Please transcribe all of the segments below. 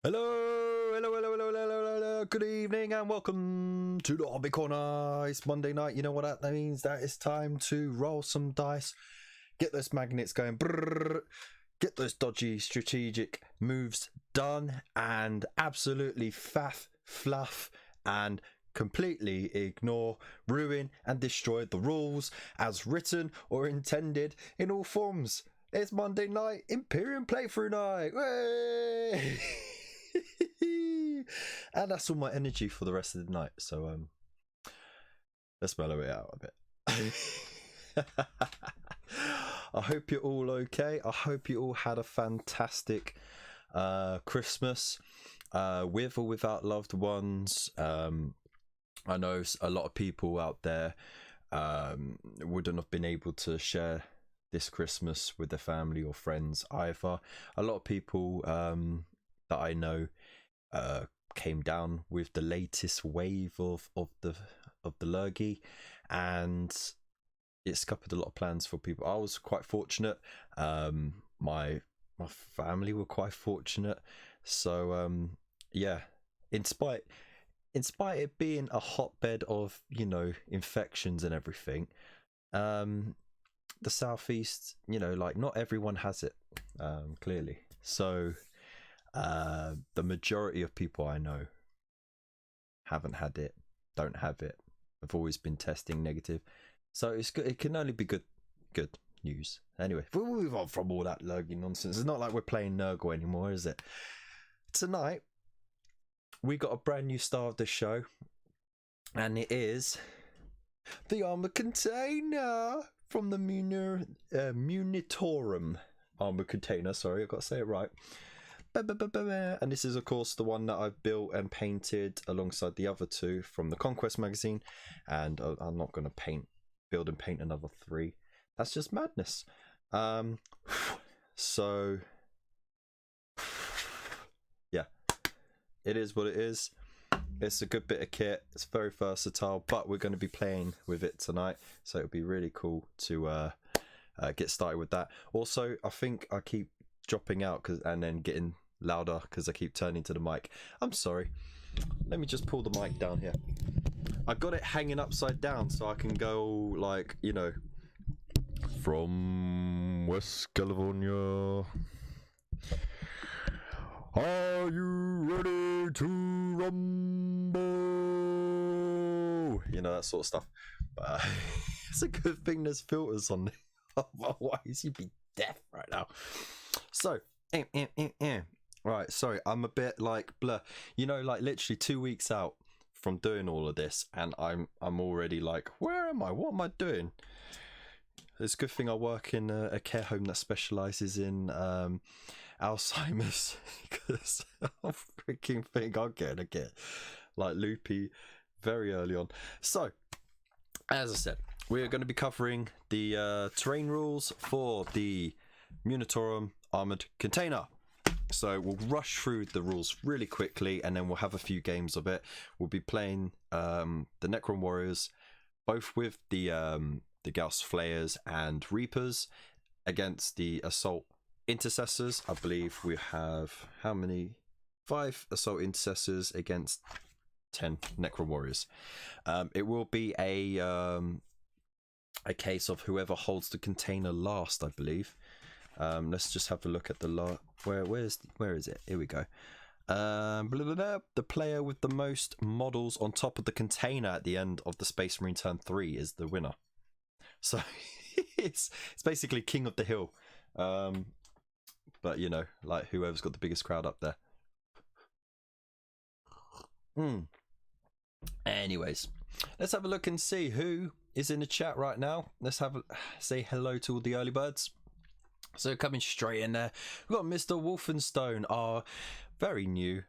Hello, hello, hello, hello, hello, hello, hello. Good evening and welcome to the Hobby Corner. It's Monday night. You know what that means? That it's time to roll some dice, get those magnets going, brrr, get those dodgy strategic moves done, and absolutely faff, fluff, and completely ignore, ruin, and destroy the rules as written or intended in all forms. It's Monday night, Imperium playthrough night. Way! And that's all my energy for the rest of the night. So let's mellow it out a bit. I hope you're all okay. I hope you all had a fantastic Christmas with or without loved ones. I know a lot of people out there wouldn't have been able to share this Christmas with their family or friends either. A lot of people that I know came down with the latest wave of the lurgy, and it scuppered a lot of plans for people. I was quite fortunate. My family were quite fortunate. So yeah, in spite it being a hotbed of, you know, infections and everything, the southeast, you know, like not everyone has it, clearly. So the majority of people I know haven't had it, don't have it, have always been testing negative. So it's good. It can only be good news. Anyway, we'll move on from all that lurgy nonsense. It's not like we're playing Nurgle anymore, is it? Tonight we got a brand new star of the show, and it is the Armoured Container from the Munitorum Armoured Container. Sorry, I've got to say it right. And this is of course the one that I've built and painted alongside the other two from the Conquest magazine, and I'm not going to build and paint another 3. That's just madness. So yeah, it is what it is. It's a good bit of kit. It's very versatile, but we're going to be playing with it tonight, so it'll be really cool to get started with that. Also, I think I keep dropping out and then getting louder because I keep turning to the mic. I'm sorry. Let me just pull the mic down here. I got it hanging upside down so I can go like, you know, from West California. Are you ready to rumble? You know, that sort of stuff. But it's a good thing there's filters on there. Otherwise you'd be deaf right now. So right, sorry, I'm a bit like blur. You know, like literally 2 weeks out from doing all of this, and I'm already like, where am I? What am I doing? It's a good thing I work in a care home that specializes in Alzheimer's, because I freaking think I'm gonna get like loopy very early on. So, as I said, we're going to be covering the terrain rules for the Munitorum Armoured Container. So we'll rush through the rules really quickly, and then we'll have a few games of it. We'll be playing the Necron Warriors, both with the Gauss Flayers and Reapers, against the Assault Intercessors. I believe we have how many? 5 Assault Intercessors against 10 Necron Warriors. It will be a case of whoever holds the container last, I believe. Let's just have a look at the where is it? Here we go. The player with the most models on top of the container at the end of the Space Marine turn 3 is the winner. So it's basically King of the Hill. But you know, like whoever's got the biggest crowd up there. Anyways, let's have a look and see who is in the chat right now. Let's say hello to all the early birds. So coming straight in there, we've got Mr. Wolfenstone, our very new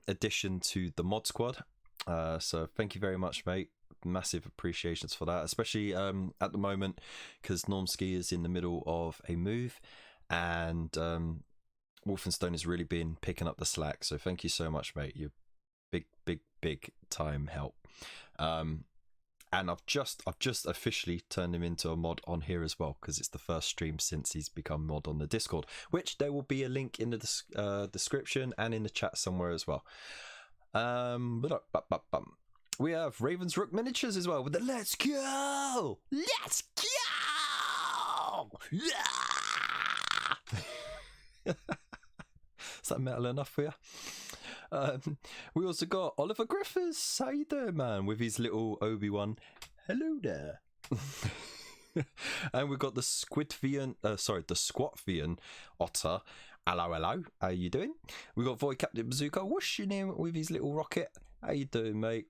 addition to the mod squad. So thank you very much, mate. Massive appreciations for that, especially at the moment, because Normski is in the middle of a move, and Wolfenstone has really been picking up the slack. So thank you so much, mate. You're big time help. And I've just officially turned him into a mod on here as well, because it's the first stream since he's become mod on the Discord, which there will be a link in the description and in the chat somewhere as well. We have Raven's Rook miniatures as well with the let's go! Let's go! Is that metal enough for you? We also got Oliver Griffiths. How you doing, man? With his little Obi-Wan. Hello there. And we've got the the Squatvian Otter. Hello, hello. How you doing? We got Void Captain Bazooka whooshing in with his little rocket. How you doing, mate?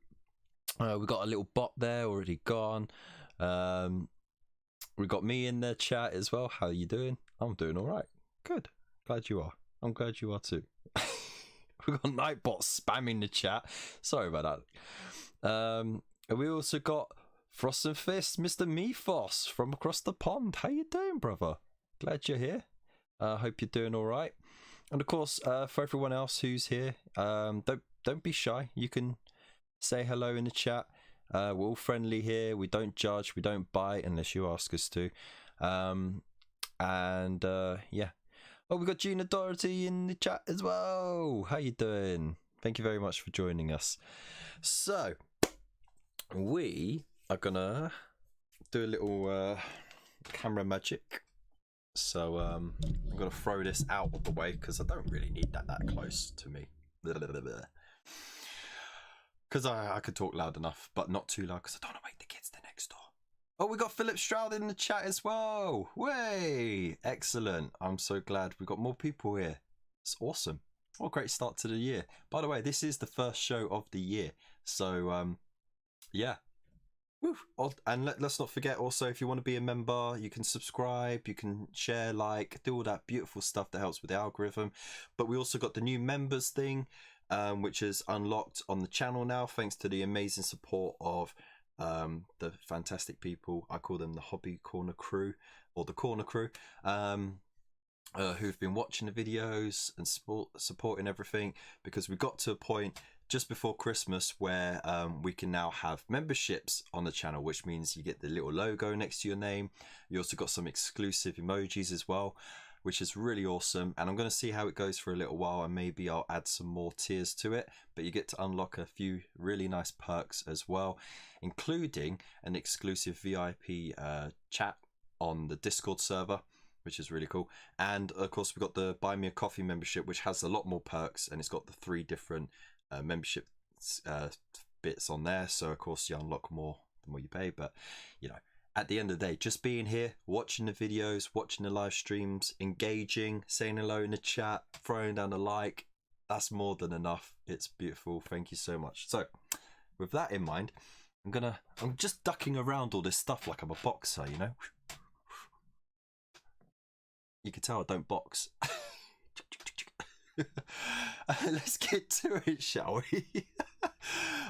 We got a little bot there already gone. We got me in the chat as well. How you doing? I'm doing all right. Good. Glad you are. I'm glad you are too. We got Nightbot spamming the chat. Sorry about that. And we also got Frost and Fist, Mr. Mephos from across the pond. How you doing, brother? Glad you're here. Hope you're doing all right. And of course, for everyone else who's here, don't be shy. You can say hello in the chat. We're all friendly here. We don't judge. We don't bite unless you ask us to. Yeah. Oh, we got Gina Doherty in the chat as well. How you doing? Thank you very much for joining us. So, we are gonna do a little camera magic. So, I'm gonna throw this out of the way because I don't really need that close to me. Because I could talk loud enough, but not too loud because I don't want to wake the kids. They're next door. Oh, we got Philip Stroud in the chat as well. Way! Excellent. I'm so glad we've got more people here. It's awesome. What a great start to the year. By the way, this is the first show of the year. So, yeah. Woo. And let's not forget also, if you want to be a member, you can subscribe, you can share, like, do all that beautiful stuff that helps with the algorithm. But we also got the new members thing, which is unlocked on the channel now, thanks to the amazing support of the fantastic people. I call them the Hobby Corner crew, or the Corner crew, who've been watching the videos and supporting everything, because we got to a point just before Christmas where we can now have memberships on the channel, which means you get the little logo next to your name. You also got some exclusive emojis as well, which is really awesome. And I'm going to see how it goes for a little while, and maybe I'll add some more tiers to it. But you get to unlock a few really nice perks as well, including an exclusive VIP chat on the Discord server, which is really cool. And of course, we've got the Buy Me a Coffee membership, which has a lot more perks, and it's got the 3 different membership bits on there. So of course, you unlock more the more you pay. But you know, at the end of the day, just being here, watching the videos, watching the live streams, engaging, saying hello in the chat, throwing down a like, that's more than enough. It's beautiful. Thank you so much. So with that in mind, I'm just ducking around all this stuff like I'm a boxer, you know. You can tell I don't box. Let's get to it, shall we?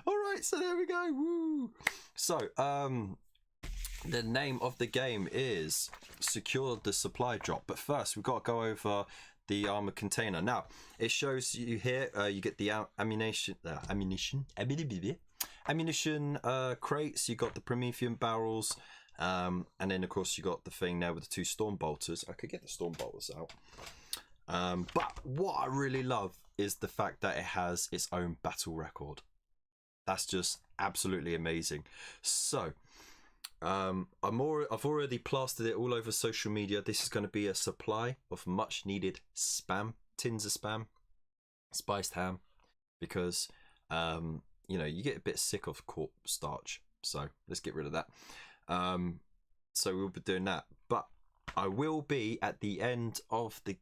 All right, so there we go. Woo. So, the name of the game is Secure the Supply Drop. But first, we've got to go over the armored container. Now, it shows you here, you get the ammunition crates, you got the Promethean barrels, and then, of course, you got the thing there with the 2 storm bolters. I could get the storm bolters out. But what I really love is the fact that it has its own battle record. That's just absolutely amazing. So, I've already plastered it all over social media. This is going to be a supply of much needed spam, tins of spam, spiced ham, because you know, you get a bit sick of corpse starch, so let's get rid of that. So we'll be doing that, but I will be at the end of the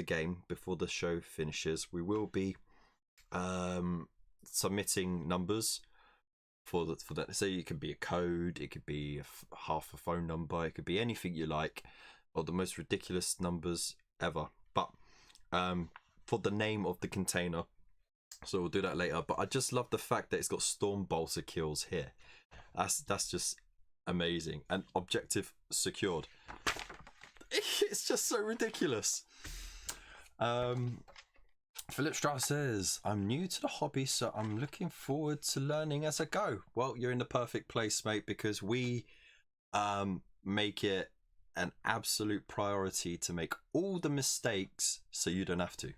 game, before the show finishes, we will be submitting numbers for that. So it could be a code, it could be half a phone number, it could be anything you like, or the most ridiculous numbers ever. But for the name of the container, so we'll do that later. But I just love the fact that it's got storm bolter kills here. That's just amazing. And objective secured. It's just so ridiculous. Philip Strauss says, I'm new to the hobby, so I'm looking forward to learning as I go. Well, you're in the perfect place, mate, because we make it an absolute priority to make all the mistakes so you don't have to.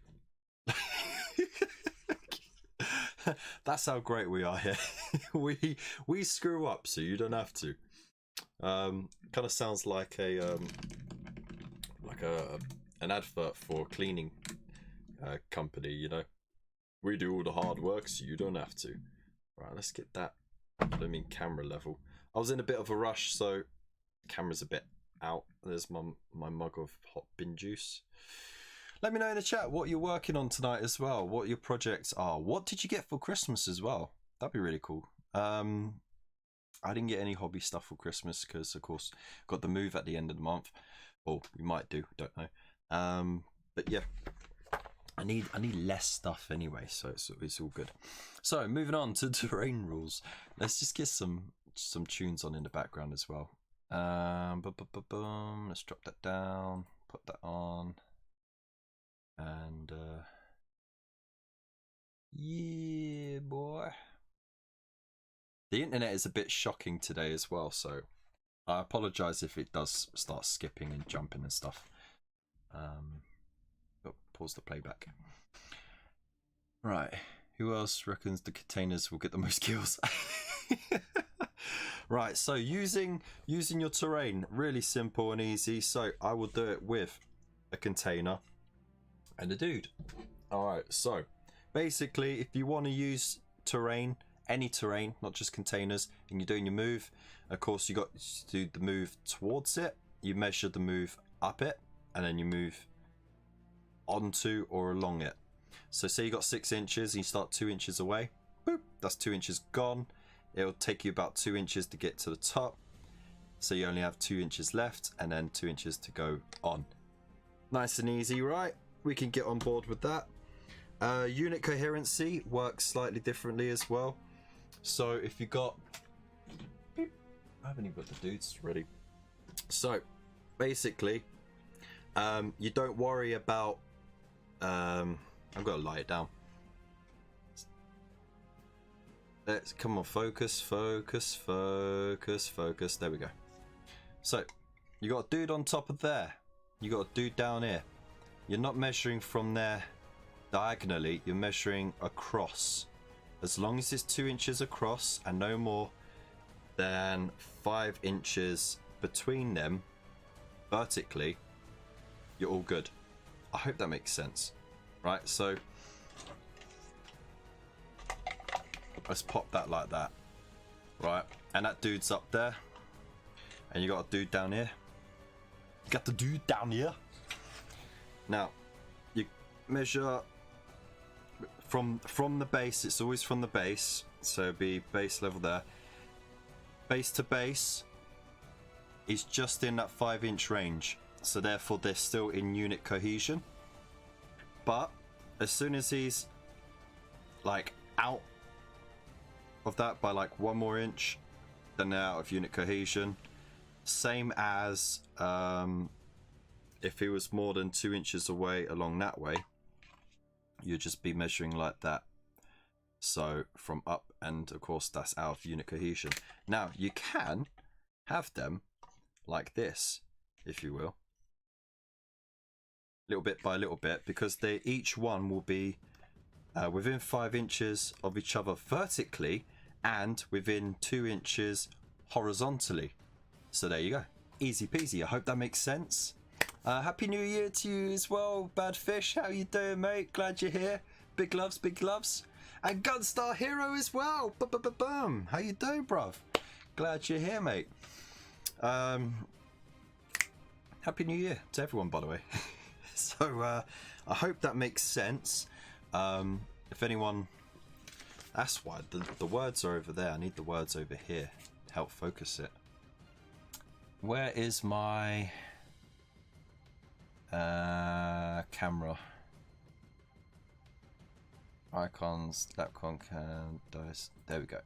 That's how great we are here. we screw up so you don't have to. Kind of sounds like an advert for a cleaning company, you know. We do all the hard work so you don't have to. Right, let's get that camera level. I was in a bit of a rush, so camera's a bit out. There's my mug of hot bin juice. Let me know in the chat what you're working on tonight as well, what your projects are. What did you get for Christmas as well? That'd be really cool. I didn't get any hobby stuff for Christmas because, of course, got the move at the end of the month. Or we might do, don't know. But yeah, I need less stuff anyway, so it's all good. So moving on to terrain rules. Let's just get some tunes on in the background as well. Let's drop that down, put that on. And yeah, boy. The internet is a bit shocking today as well, so I apologize if it does start skipping and jumping and stuff. Pause the playback. Right, who else reckons the containers will get the most kills? Right, so using your terrain, really simple and easy. So I will do it with a container and a dude. All right, so basically, if you want to use terrain, any terrain, not just containers, and you're doing your move, of course you got to do the move towards it. You measure the move up it, and then you move onto or along it. So say you got 6 inches and you start 2 inches away, boop, that's 2 inches gone. It'll take you about 2 inches to get to the top, so you only have 2 inches left and then 2 inches to go on. Nice and easy, right? We can get on board with that. Unit coherency works slightly differently as well. So if you got, beep, I haven't even got the dudes ready. So basically, you don't worry about. I've got to lie it down. Let's come on, focus. There we go. So you got a dude on top of there. You got a dude down here. You're not measuring from there diagonally, you're measuring across. As long as it's 2 inches across and no more than 5 inches between them vertically, you're all good. I hope that makes sense. Right, so let's pop that like that. Right, and that dude's up there. And you got a dude down here. You got the dude down here. Now, you measure from the base. It's always from the base, so it'd be base level there. Base to base is just in that 5-inch range, so therefore they're still in unit cohesion. But as soon as he's like out of that by like 1 more inch, then they're out of unit cohesion. Same as if he was more than 2 inches away along that way, you'd just be measuring like that. So from up, and of course that's out of unit cohesion. Now you can have them like this, if you will, little bit by little bit, because they each one will be within 5 inches of each other vertically and within 2 inches horizontally. So there you go, easy peasy. I hope that makes sense. Happy New Year to you as well, Bad Fish. How you doing, mate? Glad you're here. Big loves, big loves. And Gunstar Hero as well. Boom. How you doing, bruv? Glad you're here, mate. Happy New Year to everyone, by the way. So I hope that makes sense. If anyone, that's why the words are over there. I need the words over here to help focus it. Where is my camera? Icons, Lapcon can dice. There we go.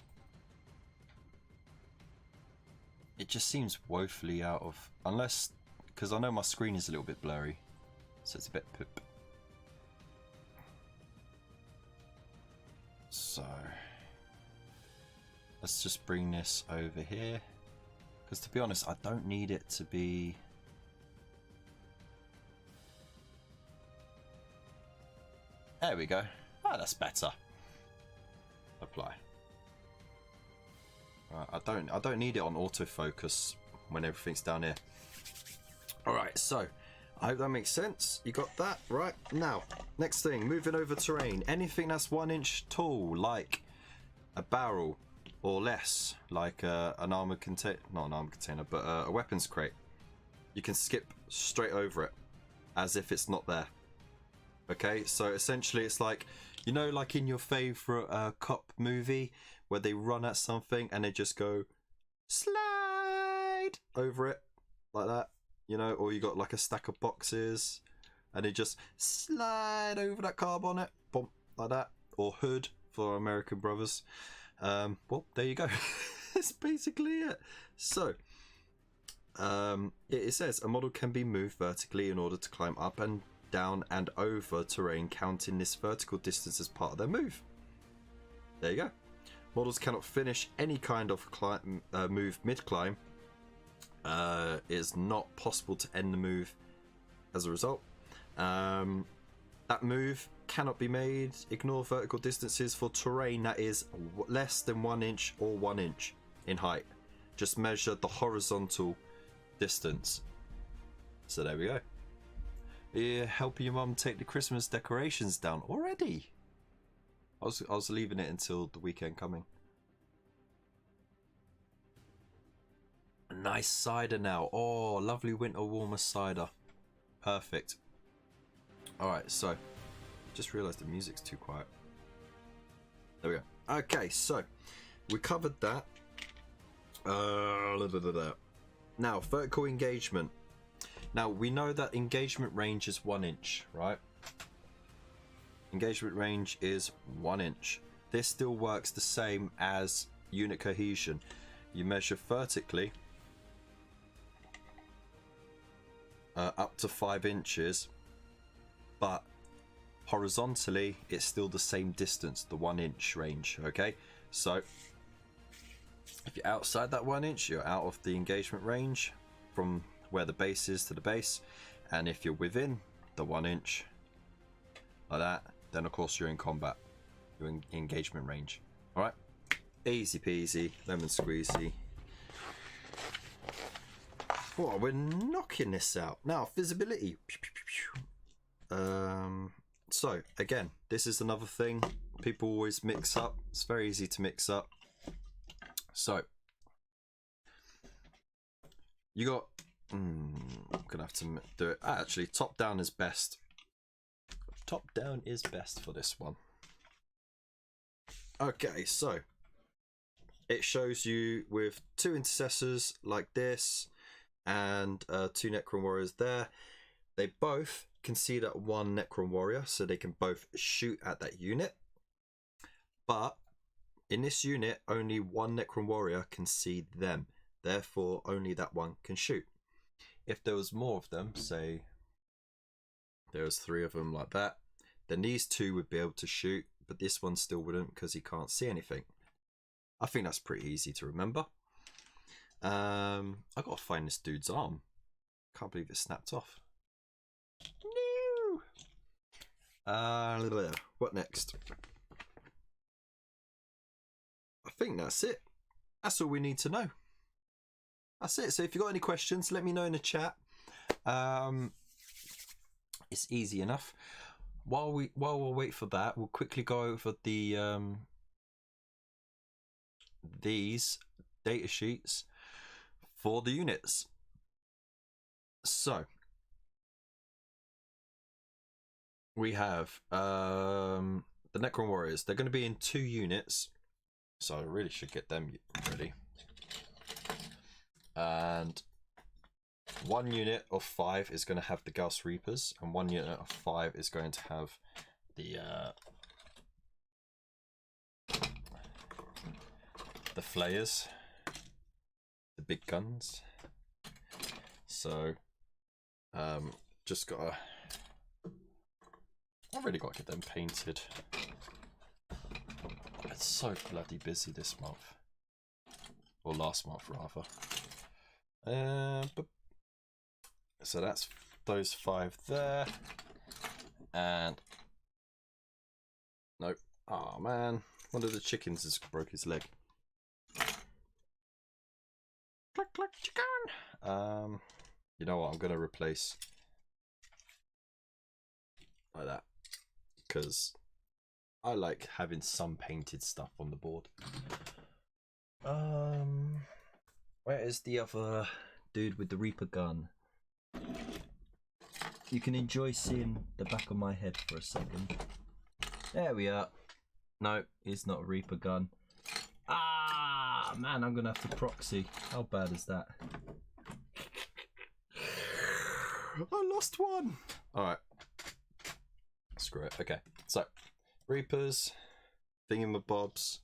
It just seems woefully out of, unless, because I know my screen is a little bit blurry, so it's a bit poop. So let's just bring this over here, because to be honest, I don't need it to be. There we go. Ah, that's better. Apply. Right, I don't need it on autofocus when everything's down here. All right, so I hope that makes sense. You got that right. Now, next thing, moving over terrain. Anything that's 1 inch tall, like a barrel, or less, like an armored container, not an armored container, but a weapons crate, you can skip straight over it as if it's not there. Okay, so essentially it's like, you know, like in your favorite cop movie where they run at something and they just go slide over it like that, you know, or you got like a stack of boxes and they just slide over that car bonnet, boom, like that, or hood for American brothers. Well, there you go. That's basically it. So it says a model can be moved vertically in order to climb up and down and over terrain, counting this vertical distance as part of their move. There you go. Models cannot finish any kind of move mid-climb. It is not possible to end the move as a result. That move cannot be made. Ignore vertical distances for terrain that is less than 1 inch or 1 inch in height. Just measure the horizontal distance. So there we go. You're helping your mum take the Christmas decorations down already. I was leaving it until the weekend coming. A nice cider now. Oh, lovely winter warmer cider. Perfect. Alright, so just realised the music's too quiet. There we go. Okay, so we covered that. Now, vertical engagement. Now, we know that engagement range is 1 inch, right? Engagement range is 1 inch. This still works the same as unit cohesion. You measure vertically up to 5 inches, but horizontally it's still the same distance, the 1 inch range, okay? So if you're outside that 1 inch, you're out of the engagement range from where the base is to the base, and if you're within the 1 inch like that, then of course you're in combat, you're in engagement range. All right, easy peasy, lemon squeezy. Oh, we're knocking this out now. Visibility. So again, this is another thing people always mix up. It's very easy to mix up. So you got I'm gonna have to do it. Actually, top down is best. Top down is best for this one. Okay, so it shows you with 2 intercessors like this and 2 Necron warriors there. They both can see that 1 Necron warrior, so they can both shoot at that unit. But in this unit, only 1 Necron warrior can see them. Therefore, only that one can shoot. If there was more of them, say there was 3 of them like that, then these 2 would be able to shoot, but this one still wouldn't because he can't see anything. I think that's pretty easy to remember. I gotta find this dude's arm. Can't believe it snapped off. No. What next? I think that's it. That's all we need to know. That's it. So if you've got any questions, let me know in the chat. It's easy enough. While we'll wait for that, we'll quickly go over the these data sheets for the units. So we have the Necron warriors. They're going to be in 2 units, so I really should get them ready. And 1 unit of 5 is going to have the Gauss Reapers, and 1 unit of 5 is going to have the Flayers, the big guns. So just gotta, I've really got to get them painted. It's so bloody busy this month. Or last month, rather. So that's those 5 there. And... nope. Oh, man. One of the chickens has broke his leg. Cluck, cluck, chicken! You know what? I'm going to replace... like that. Because I like having some painted stuff on the board. Where is the other dude with the Reaper gun? You can enjoy seeing the back of my head for a second. There we are. No, it's not a Reaper gun. Ah, man, I'm gonna have to proxy. How bad is that? I lost one. All right. Screw it. Okay, so Reapers, thingamabobs,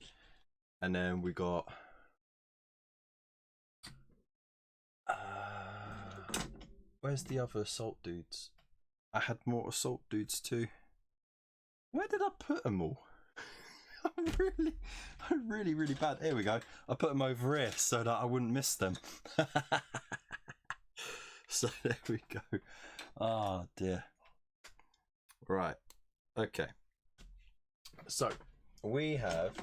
and then we got where's the other assault dudes? I had more assault dudes too. Where did I put them all? I'm really bad. Here we go. I put them over here so that I wouldn't miss them. So there we go. Oh dear. Right. Okay. So we have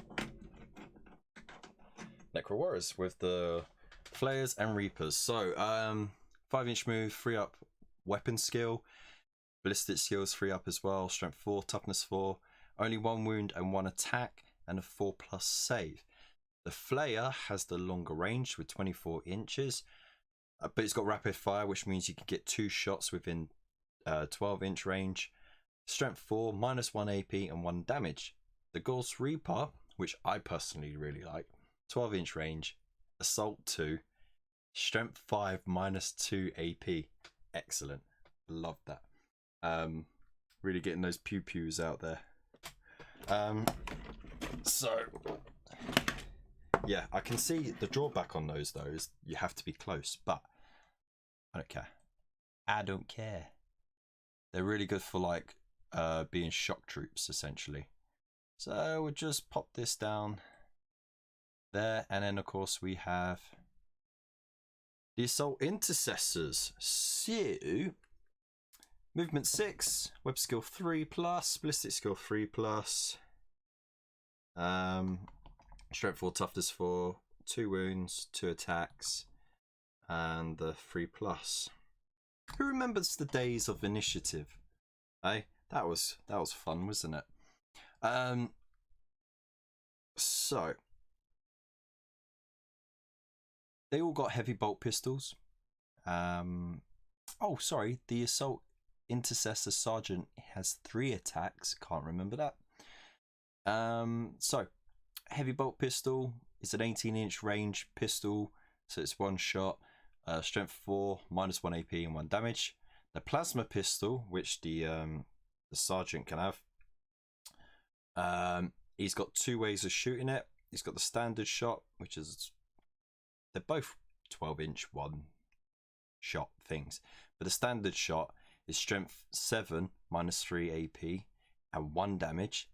Necro Warriors with the Flayers and Reapers. So 5-inch move, 3 up weapon skill, ballistic skills 3 up as well, strength 4, toughness 4, only 1 wound and 1 attack, and a 4+ save. The Flayer has the longer range with 24 inches, but it's got rapid fire, which means you can get 2 shots within 12-inch range. Strength 4, -1 AP and 1 damage. The Ghost Reaper, which I personally really like, 12-inch range, Assault 2, Strength 5, -2 AP. Excellent. Love that. Really getting those pew-pews out there. So, yeah, I can see the drawback on those, though, is you have to be close, but I don't care. I don't care. They're really good for, like, being shock troops, essentially. So we'll just pop this down there, and then, of course, we have the Assault Intercessors. So, movement 6, web skill 3+, ballistic skill 3+, strength 4, toughness 4, 2 wounds, 2 attacks, and the 3+. Who remembers the days of initiative? Eh? That was fun, wasn't it? So they all got heavy bolt pistols. Oh, sorry, the Assault Intercessor Sergeant has 3 attacks. Can't remember that. So heavy bolt pistol is an 18-inch range pistol, so it's 1 shot. Strength 4, -1 AP and 1 damage. The plasma pistol, which the sergeant can have, he's got 2 ways of shooting it. He's got the standard shot, which is, they're both 12-inch 1 shot things, but the standard shot is strength 7, -3 AP and 1 damage,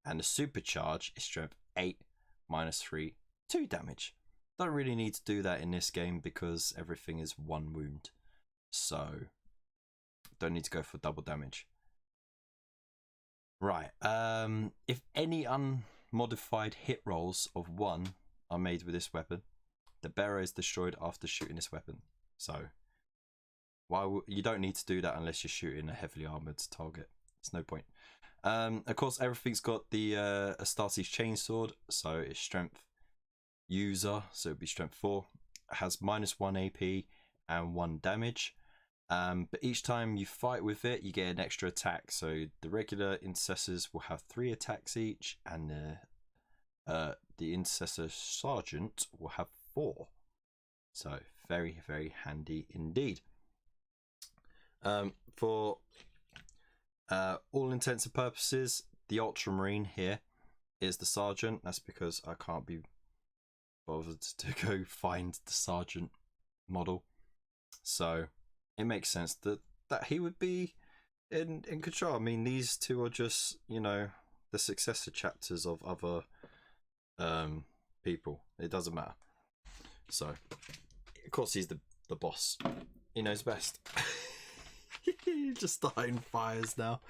and the supercharge is strength 8, -3, 2 damage. Don't really need to do that in this game because everything is 1 wound, so don't need to go for double damage. Right, if any unmodified hit rolls of 1 are made with this weapon, the bearer is destroyed after shooting this weapon. So you don't need to do that unless you're shooting a heavily armored target. It's no point. Of course, everything's got the Astartes chainsword, so it's strength user, so it'd be strength 4. It has -1 AP and 1 damage. But each time you fight with it, you get an extra attack. So the regular Intercessors will have 3 attacks each, and the Intercessor Sergeant will have 4. So very, very handy indeed. For all intents and purposes, the Ultramarine here is the Sergeant. That's because I can't be bothered to go find the Sergeant model. So it makes sense that he would be in control. I mean, these two are just, you know, the successor chapters of other people. It doesn't matter. So, of course, he's the boss. He knows best. Just starting fires now.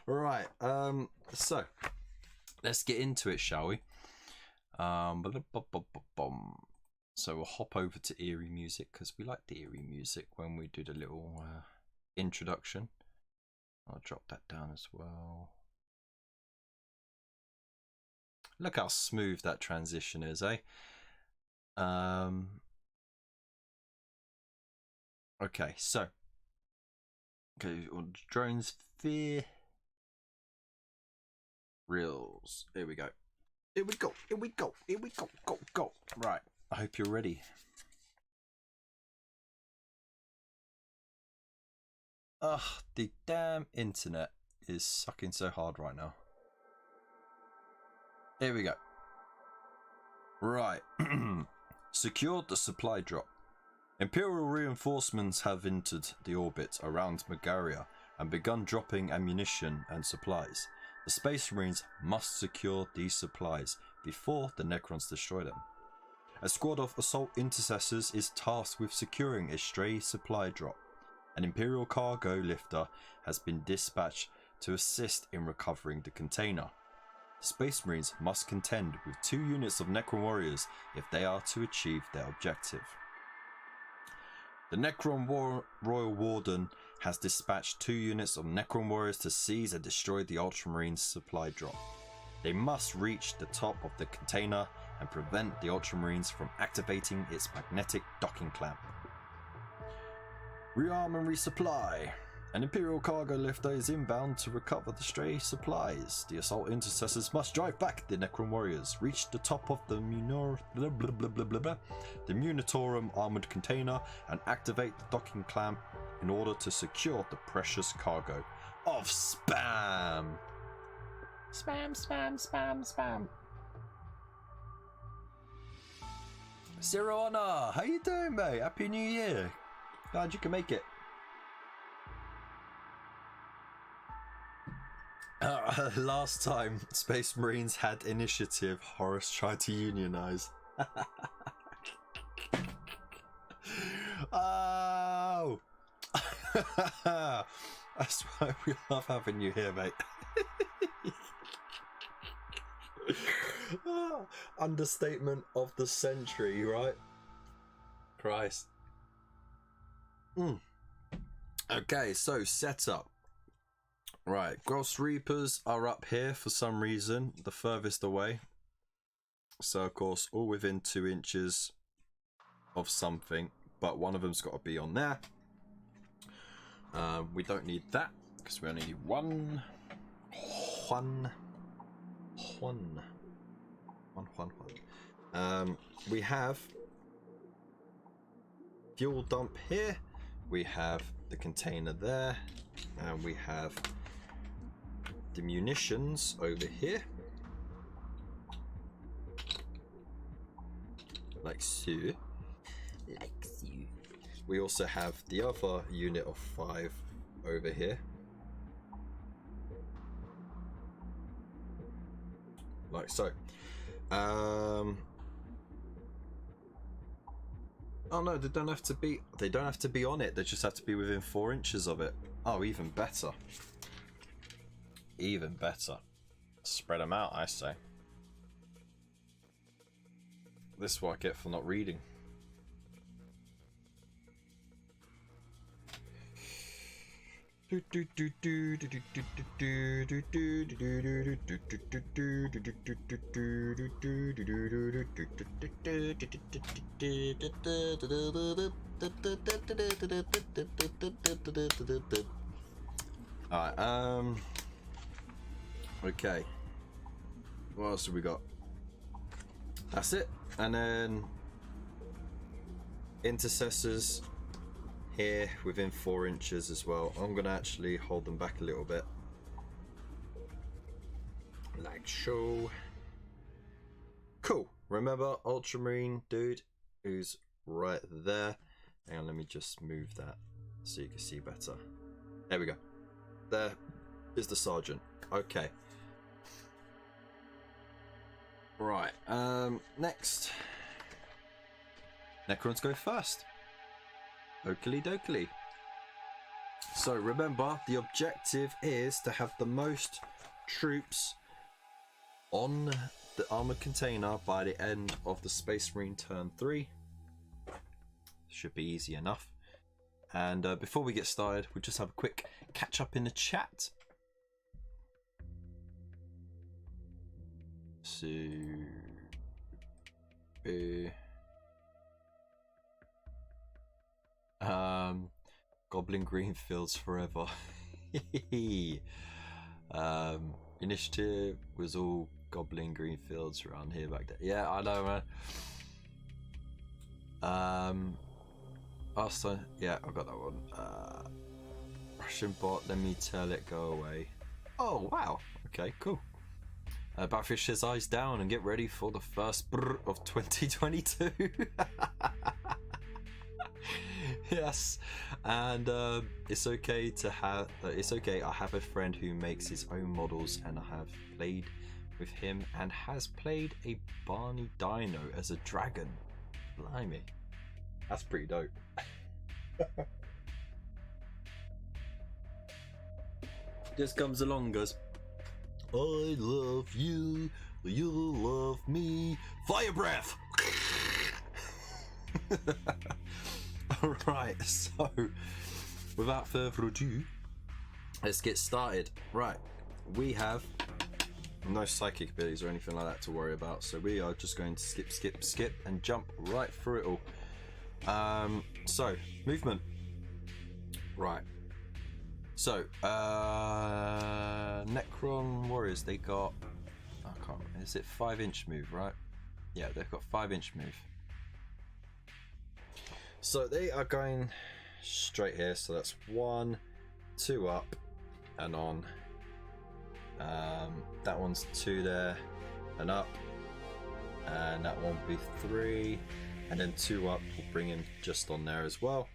Right. So let's get into it, shall we? So we'll hop over to eerie music because we like the eerie music when we do the little introduction. I'll drop that down as well. Look how smooth that transition is, eh? Okay, so on drones fear reels. Here we go. Here we go. Here we go. Here we go. Go, go. Right. I hope you're ready. Ugh, the damn internet is sucking so hard right now. Here we go. Right. Secured the supply drop. Imperial reinforcements have entered the orbit around Megaria and begun dropping ammunition and supplies. The Space Marines must secure these supplies before the Necrons destroy them. A squad of assault intercessors is tasked with securing a stray supply drop. An Imperial cargo lifter has been dispatched to assist in recovering the container. The Space Marines must contend with 2 units of Necron warriors if they are to achieve their objective. The Necron Royal Warden has dispatched 2 units of Necron warriors to seize and destroy the Ultramarines supply drop. They must reach the top of the container and prevent the Ultramarines from activating its magnetic docking clamp. Rearm and resupply. An Imperial cargo lifter is inbound to recover the stray supplies. The assault intercessors must drive back the Necron warriors, reach the top of the Munitorum armoured container, and activate the docking clamp in order to secure the precious cargo of spam. Spam, spam, spam, spam. Zero Honor, how you doing, mate? Happy New Year. Glad you can make it. Last time Space Marines had initiative, Horus tried to unionize. Oh! That's why we love having you here, mate. Understatement of the century, right? Christ. Okay, so setup. Right, Gross Reapers are up here for some reason, the furthest away. So, of course, all within 2 inches of something, but one of them's got to be on there. We don't need that, because we only need one. We have fuel dump here, we have the container there, and we have the munitions over here, like so. Like so. We also have the other unit of 5 over here, like so. Oh no, they don't have to be. They don't have to be on it. They just have to be within 4 inches of it. Oh, even better. Even better. Spread them out, I say. This is what I get for not reading. Alright, okay. What else have we got? That's it. And then Intercessors here within 4 inches as well. I'm gonna actually hold them back a little bit, like so. Cool. Remember Ultramarine dude who's right there. Hang on, let me just move that so you can see better. There we go. There is the sergeant. Okay. Right, next. Necrons go first. Oakley dokley. So remember, the objective is to have the most troops on the armored container by the end of the Space Marine turn 3. Should be easy enough. And before we get started, we'll just have a quick catch up in the chat. So, Goblin Greenfields forever. Initiative was all Goblin Greenfields around here back then. Yeah, I know, man. Also, yeah, I got that one. Russian bot, let me tell it go away. Oh, wow. Okay, cool. Battlefish says eyes down and get ready for the first brr of 2022. Yes, and it's okay to have. It's okay. I have a friend who makes his own models, and I have played with him and has played a Barney Dino as a dragon. Blimey, that's pretty dope. Just comes along, goes, I love you, you love me. Fire breath. Alright, so without further ado, let's get started. Right, we have no psychic abilities or anything like that to worry about, so we are just going to skip and jump right through it all. So movement. Right, so Necron warriors, they got, I can't remember, is it 5-inch move, right? Yeah, they've got 5-inch move. So they are going straight here, so that's 1, 2 up and on. That one's 2 there and up, and that one will be 3, and then 2 up will bring him just on there as well.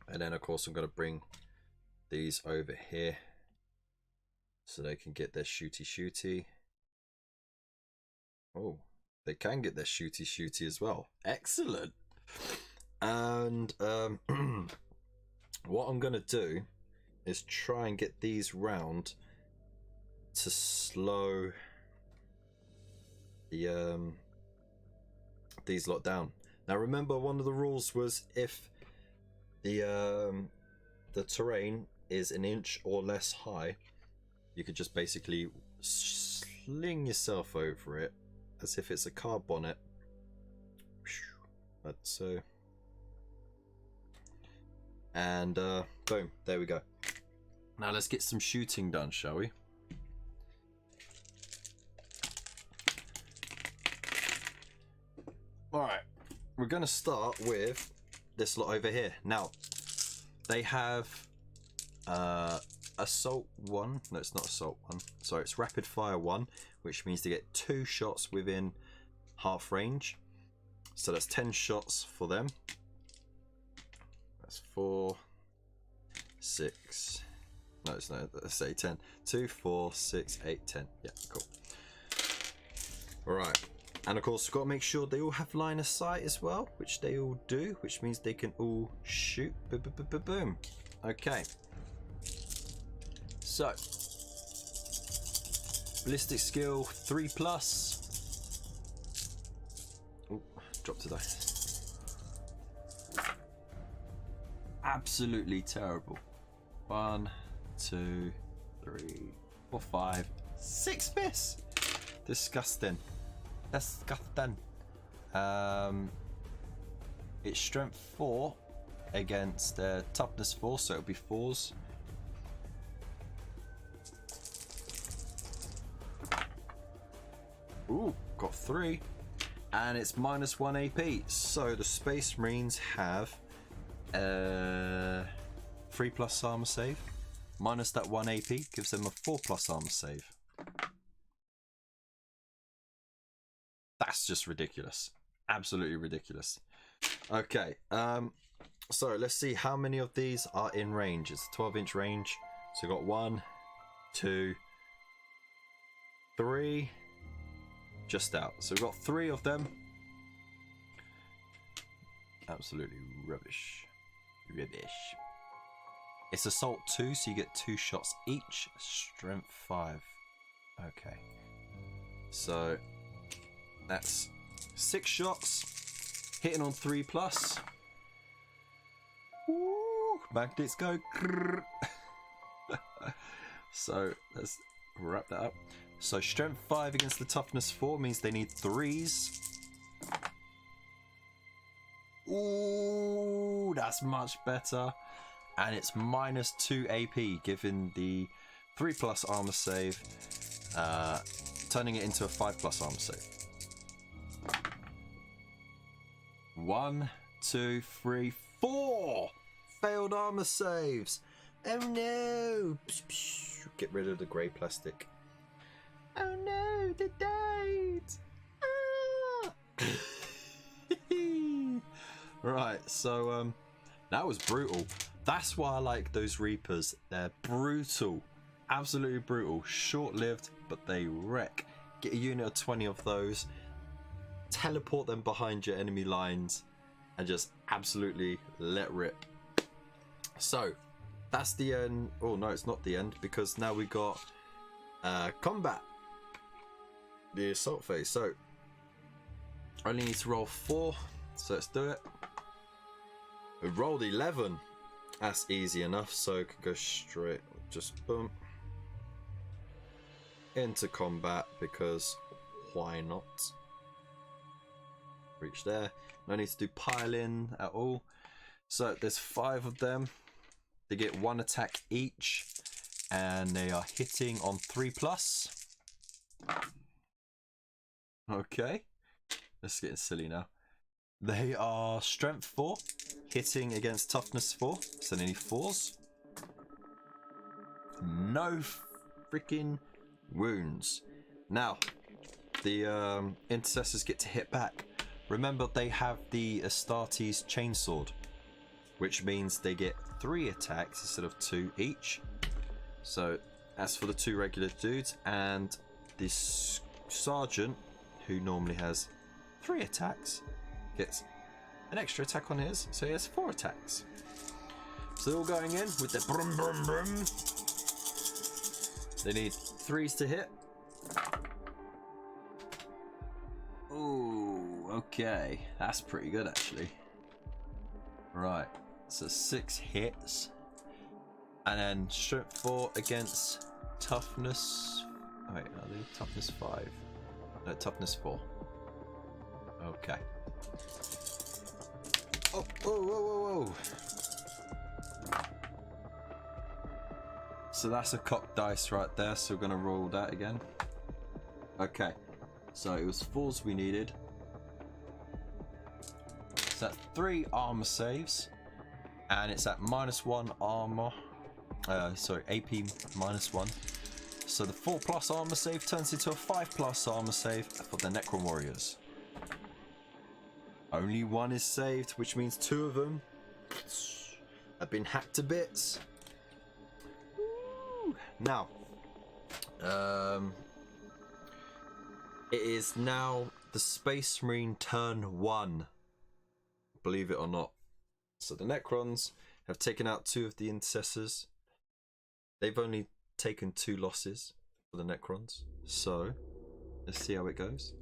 And then of course I'm going to bring these over here so they can get their shooty. Oh, they can get their shooty as well. Excellent. And what I'm gonna do is try and get these round to slow the these lot down. Now remember, one of the rules was if the terrain is 1 inch or less high, you could just basically sling yourself over it as if it's a car bonnet. That's and boom, there we go. Now let's get some shooting done, shall we? Alright, we're gonna start with this lot over here. Now they have assault 1. No, it's not assault 1, sorry, it's rapid fire 1, which means they get 2 shots within half range. So that's 10 shots for them. That's 4, 6. No, it's not. Let's say 10. 2, 4, 6, 8, 10. Yeah, cool. All right. And of course, we've got to make sure they all have line of sight as well, which they all do, which means they can all shoot. Boom. Okay. So, ballistic skill 3+. Dropped a dice. Absolutely terrible. 1, 2, 3, 4, 5, 6 miss. Disgusting. It's strength 4 against toughness 4, so it'll be 4s. Ooh, got 3. And it's -1 AP. So the Space Marines have 3+ armor save. Minus that 1 AP gives them a 4+ armor save. That's just ridiculous. Absolutely ridiculous. Okay, so let's see how many of these are in range. It's a 12-inch range. So we've got 1, 2, 3, just out. So we've got 3 of them. Absolutely rubbish. Rubbish. It's assault 2, so you get 2 shots each. Strength 5. Okay. So that's 6 shots. Hitting on 3+. Woo! Magnets go. So let's wrap that up. So strength 5 against the toughness 4 means they need 3s. Ooh, that's much better. And it's -2 AP, giving the 3+ armor save, turning it into a 5+ armor save. 1, 2, 3, 4 failed armor saves. Oh no! Get rid of the grey plastic. Oh no, they died! Ah! Right, so that was brutal. That's why I like those Reapers. They're brutal, absolutely brutal. Short-lived, but they wreck. Get a unit of 20 of those, teleport them behind your enemy lines, and just absolutely let rip. So that's the end. Oh no, it's not the end, because now we got combat, the assault phase. So I only need to roll 4, so let's do it. We rolled 11. That's easy enough, so I can go straight, just boom, into combat, because why not? Reach there. No need to do pile-in at all. So there's 5 of them. They get 1 attack each, and they are hitting on 3+. Okay, that's getting silly now. They are strength 4, hitting against toughness 4, so they need 4s. No freaking wounds. Now, the Intercessors get to hit back. Remember, they have the Astartes Chainsword, which means they get 3 attacks instead of 2 each. So that's for the 2 regular dudes, and this Sergeant, who normally has 3 attacks, gets an extra attack on his, so he has 4 attacks. So they're all going in with their brum brum brum. They need 3s to hit. Ooh, okay, that's pretty good actually. Right, so 6 hits, and then strength 4 against toughness. Oh, wait, are they toughness 5? No, toughness 4. Okay. Oh, whoa, whoa, whoa, whoa. So that's a cocked dice right there, so we're going to roll that again. Okay, so it was 4s we needed. So that's 3 armor saves, and it's at -1 armor. Sorry, AP -1. So the 4+ armor save turns into a 5+ armor save for the Necron warriors. Only 1 is saved, which means 2 of them have been hacked to bits. Woo. Now, it is now the Space Marine turn 1. Believe it or not. So the Necrons have taken out 2 of the Intercessors. They've only taken 2 losses for the Necrons. So let's see how it goes.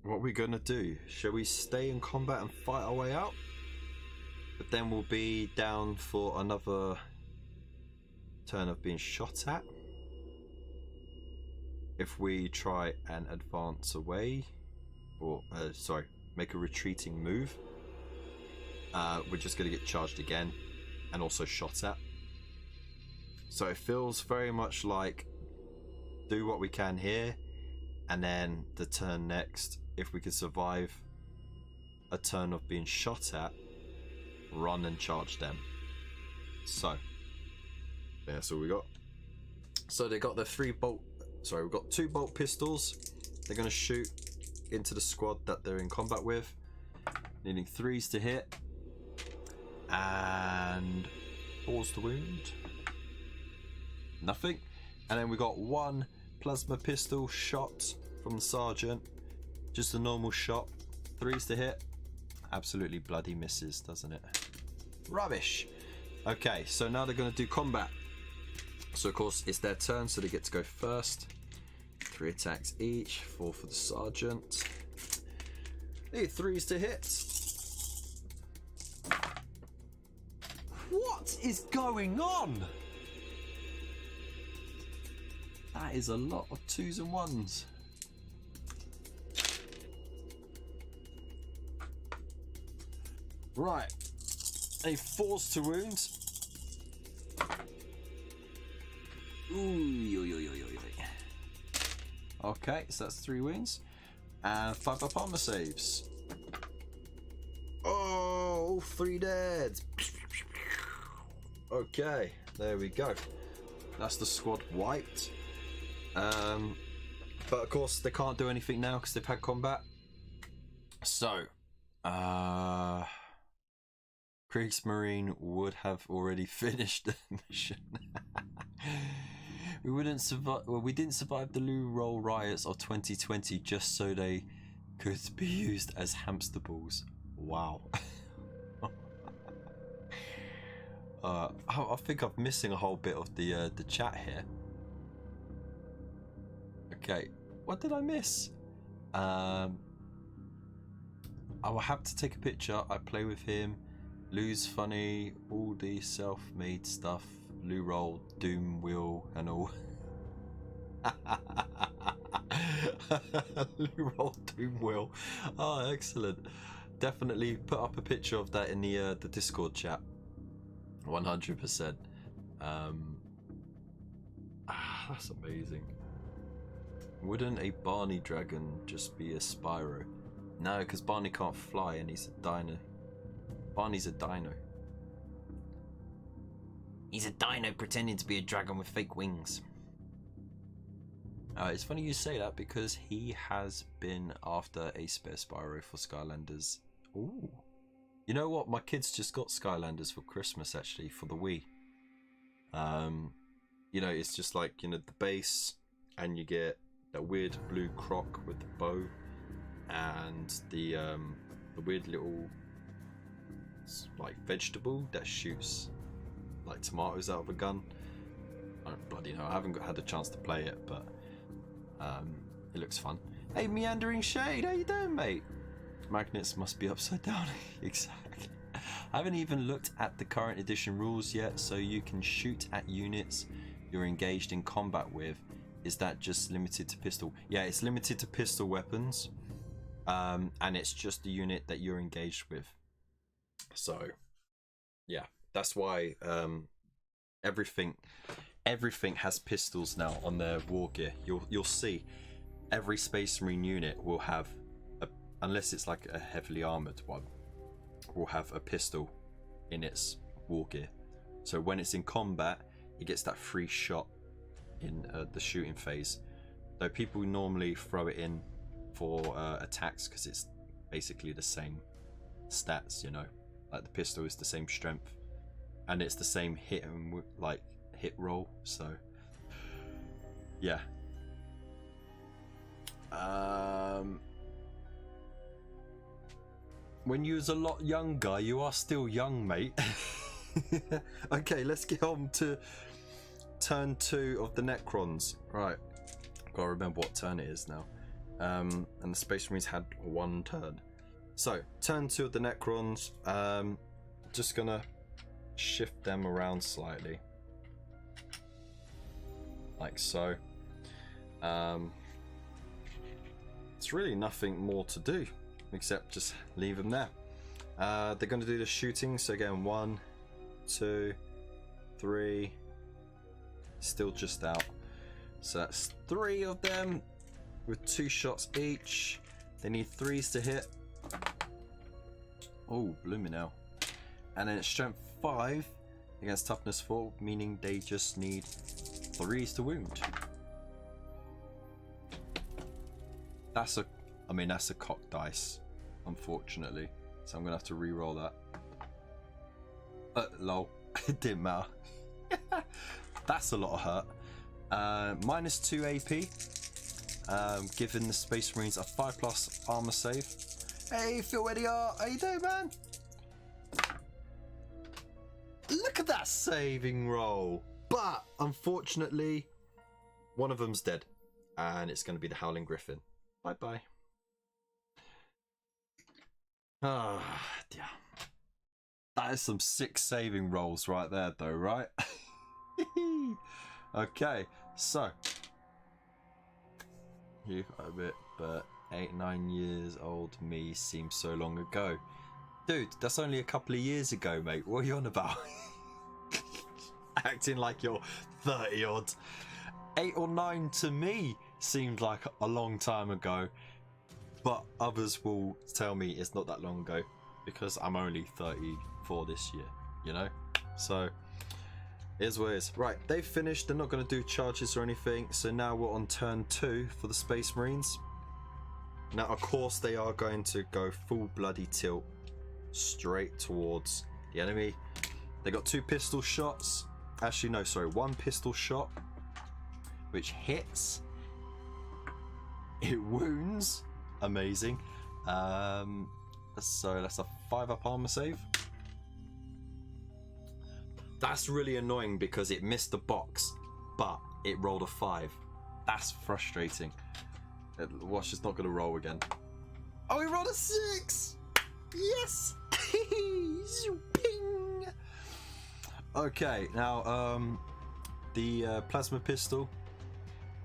What are we gonna do? Shall we stay in combat and fight our way out? But then we'll be down for another turn of being shot at. If we try and advance away, or sorry, make a retreating move, we're just gonna get charged again and also shot at. So it feels very much like do what we can here, and then the turn next, if we could survive a turn of being shot at, run and charge them. So yeah, that's all we got. So they got the 3 bolt, sorry, we've got 2 bolt pistols. They're going to shoot into the squad that they're in combat with, needing 3s to hit and 4s to wound. Nothing. And then we got 1 plasma pistol shot from the sergeant. Just a normal shot. 3s to hit. Absolutely bloody misses, doesn't it? Rubbish. Okay, so now they're going to do combat. So of course it's their turn, so they get to go first. 3 attacks each, 4 for the sergeant. 3s to hit. What is going on? That is a lot of 2s and 1s. Right. A 4s to wound. Okay, so that's 3 wounds. And 5 up armor saves. Oh, 3 dead. Okay, there we go. That's the squad wiped. But of course they can't do anything now because they've had combat. So, Kriegsmarine would have already finished the mission. We wouldn't survive. Well, we didn't survive the Loo Roll riots of 2020 just so they could be used as hamster balls. Wow. I think I'm missing a whole bit of the chat here. Okay, what did I miss? I will have to take a picture. I play with him. Lou's funny. All the self-made stuff. Loo Roll, Doom Wheel, and all. Loo Roll, Doom Wheel. Oh, excellent. Definitely put up a picture of that in the Discord chat. 100%. That's amazing. Wouldn't a Barney dragon just be a Spyro? No, because Barney can't fly and he's a dino. Barney's a dino. He's a dino pretending to be a dragon with fake wings. It's funny you say that because he has been after a spare Spyro for Skylanders. Ooh. You know what? My kids just got Skylanders for Christmas actually, for the Wii. You know, it's just like, you know, the base, and you get that weird blue croc with the bow, and the weird little like vegetable that shoots like tomatoes out of a gun. I don't bloody know. I haven't had a chance to play it, but it looks fun. Hey, Meandering Shade, how you doing, mate? Magnets must be upside down. Exactly. I haven't even looked at the current edition rules yet. So you can shoot at units you're engaged in combat with. Is that just limited to pistol? Yeah, it's limited to pistol weapons, and it's just the unit that you're engaged with. So yeah, that's why everything has pistols now on their war gear. You'll see every Space Marine unit will have a, unless it's like a heavily armored one, will have a pistol in its war gear. So when it's in combat, it gets that free shot in the shooting phase. Though people normally throw it in for attacks because it's basically the same stats, you know. Like the pistol is the same strength, and it's the same hit and like hit roll. So yeah. When you was a lot younger, you are still young, mate. Okay, let's get on to turn 2 of the Necrons. Right, gotta remember what turn it is now. And the Space Marines had 1 turn. So turn 2 of the Necrons. Just gonna shift them around slightly, like so. It's really nothing more to do except just leave them there. They're going to do the shooting. So again, 1, 2, 3. Still just out. So that's 3 of them with 2 shots each. They need 3s to hit. Oh, blooming hell. And then it's strength 5 against toughness 4, meaning they just need 3s to wound. That's a, I mean, that's a cock dice, unfortunately. So I'm gonna have to re-roll that. Lol, it didn't matter. That's a lot of hurt. -2 AP, giving the Space Marines a 5+ armor save. Hey, Phil Ediar, how you doing, man? Look at that saving roll. But unfortunately, one of them's dead, and it's going to be the Howling Griffin. Bye bye. Ah, dear. That is some sick saving rolls right there, though, right? Okay, so you a bit, but 8-9 years old me seems so long ago. Dude, that's only a couple of years ago, mate. What are you on about? Acting like you're 30 odd. 8 or 9 to me seemed like a long time ago, but others will tell me it's not that long ago because I'm only 34 this year, you know? So here's what it is. Right, they've finished. They're not going to do charges or anything, so now we're on turn 2 for the Space Marines. Now, of course, they are going to go full bloody tilt straight towards the enemy. They got 2 pistol shots. Actually, no, sorry, 1 pistol shot, which hits. It wounds. Amazing. So that's a 5+ armor save. That's really annoying because it missed the box, but it rolled a 5. That's frustrating. Watch, it's not going to roll again. Oh, he rolled a 6! Yes! Ping! Okay, now the plasma pistol.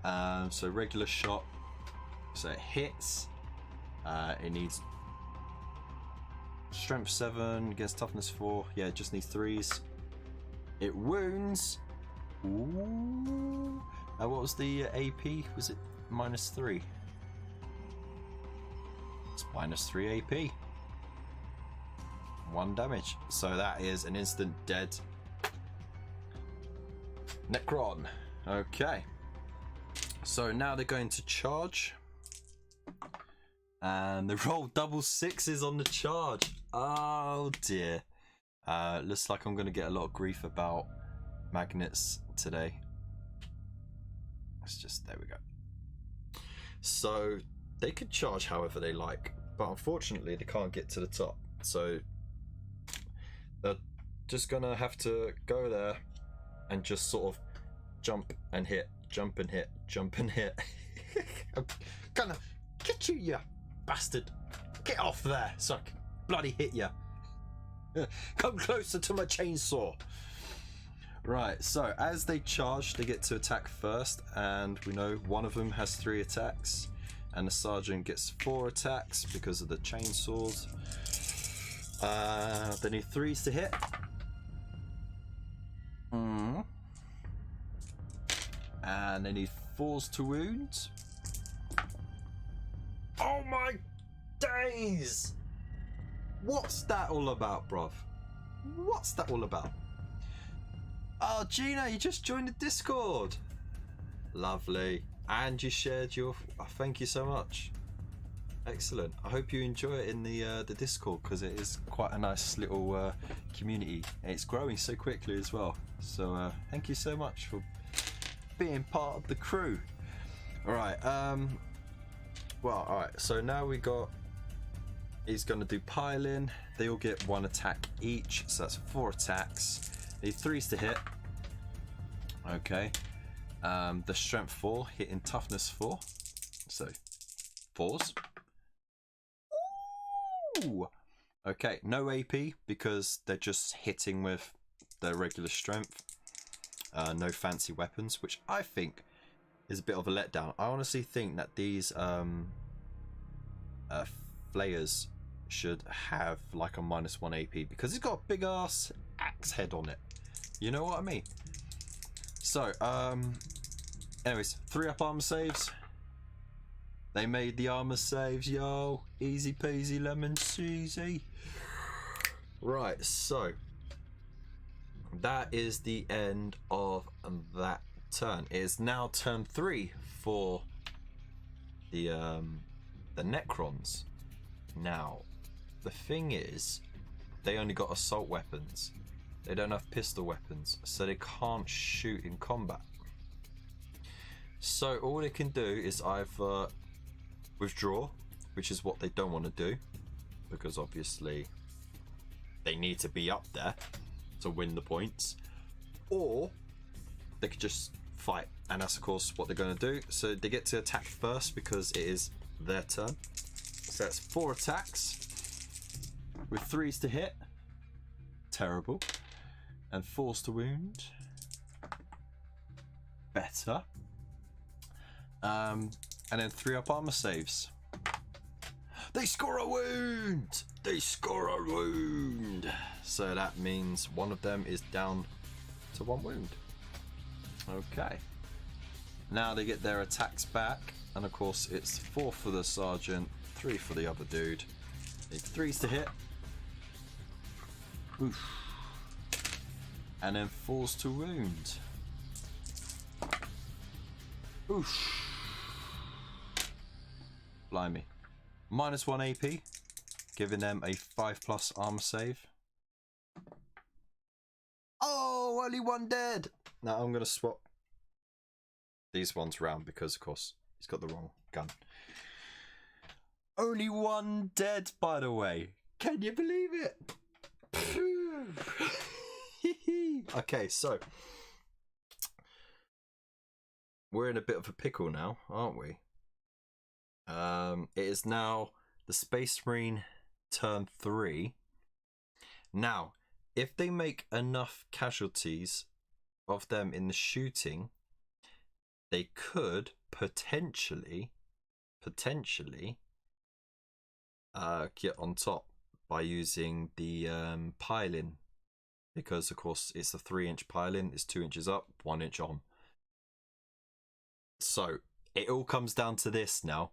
So regular shot. So it hits. It needs strength 7 against toughness 4. Yeah, it just needs 3s. It wounds. Ooh. What was the AP? Was it -3? It's -3 AP. 1 damage. So that is an instant dead Necron. Okay. So now they're going to charge. And they roll double 6s on the charge. Oh dear. Looks like I'm going to get a lot of grief about magnets today. Let's just, there we go. So they could charge however they like, but unfortunately they can't get to the top. So they're just going to have to go there and just sort of jump and hit, jump and hit, jump and hit. I'm gonna get you, you bastard. Get off there so I can bloody hit you. Come closer to my chainsaw. Right, so as they charge, they get to attack first, and we know one of them has 3 attacks, and the sergeant gets 4 attacks because of the chainsaws. They need 3s to hit. And they need 4s to wound. Oh my days! What's that all about, bruv? What's that all about? Oh, Gina, you just joined the Discord. Lovely. And you shared your... Oh, thank you so much. Excellent. I hope you enjoy it in the Discord, because it is quite a nice little community. And it's growing so quickly as well. So thank you so much for being part of the crew. Alright, well, alright, so now we got... He's going to do piling. They all get 1 attack each, so that's 4 attacks. Need 3s to hit. Okay. The strength 4, hitting toughness 4. So 4s. Ooh! Okay, no AP because they're just hitting with their regular strength. No fancy weapons, which I think is a bit of a letdown. I honestly think that these flayers should have like a -1 AP because it's got a big ass axe head on it. You know what I mean? So, anyways, 3+ armor saves. They made the armor saves, yo. Easy peasy lemon squeezy. Right, so that is the end of that turn. It is now turn 3 for the Necrons. Now, the thing is, they only got assault weapons. They don't have pistol weapons, so they can't shoot in combat. So all it can do is either withdraw, which is what they don't want to do, because obviously they need to be up there to win the points, or they could just fight, and that's of course what they're going to do. So they get to attack first because it is their turn. So that's 4 attacks with 3s to hit, terrible, and 4s to wound, better, and then 3 up armor saves. They score a wound! They score a wound! So that means one of them is down to 1 wound. Okay. Now they get their attacks back, and of course it's 4 for the sergeant, 3 for the other dude. Need 3s to hit. Oof. And then 4s to wound. Oof. Blimey. -1 AP, giving them a 5+ armor save. Oh, only 1 dead. Now I'm going to swap these ones round because, of course, he's got the wrong gun. Only 1 dead, by the way. Can you believe it? Okay, so we're in a bit of a pickle now, aren't we? It is now the Space Marine turn 3. Now, if they make enough casualties of them in the shooting, they could potentially get on top by using the piling, because of course it's a 3-inch piling, it's 2 inches up, 1 inch on. So it all comes down to this now.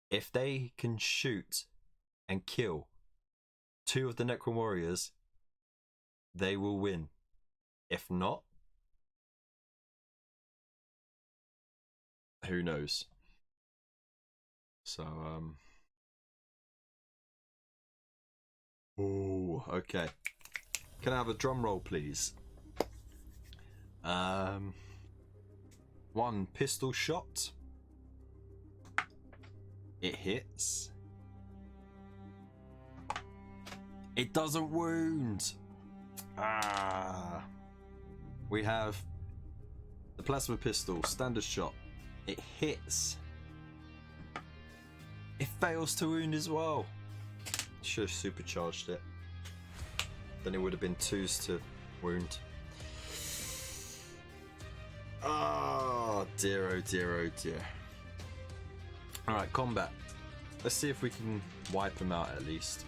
If they can shoot and kill 2 of the Necron warriors, they will win. If not, who knows? So, oh, okay. Can I have a drum roll, please? 1 pistol shot. It hits. It doesn't wound. We have the plasma pistol, standard shot. It hits. It fails to wound as well. Should have supercharged it. Then it would have been 2s to wound. Oh dear, oh dear, oh dear. Alright, combat. Let's see if we can wipe him out at least.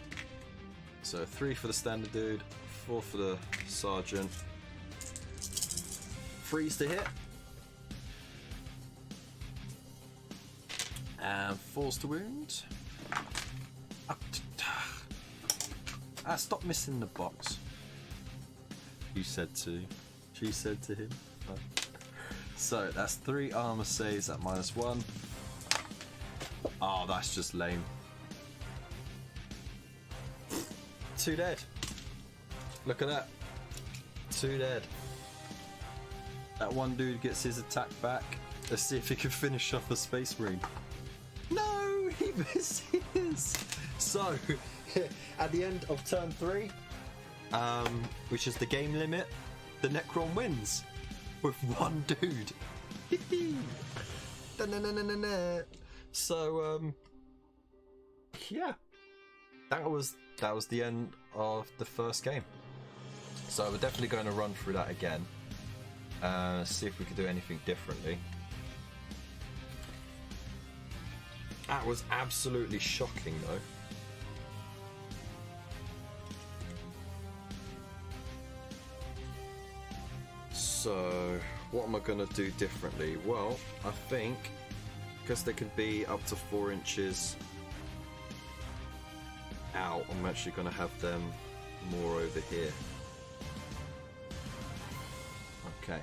So 3 for the standard dude, 4 for the sergeant. 3s to hit. And 4s to wound. Stop missing the box. You said to. She said to him. So that's 3 armor saves at -1. Oh, that's just lame. 2 dead. Look at that. 2 dead. That one dude gets his attack back. Let's see if he can finish off a Space Marine. No, he misses. So, at the end of turn 3, which is the game limit, the Necron wins with 1 dude. So, yeah, that was the end of the first game. So we're definitely going to run through that again. See if we could do anything differently. That was absolutely shocking, though. So, what am I going to do differently? Well, I think, because they could be up to 4 inches out, I'm actually going to have them more over here. Okay.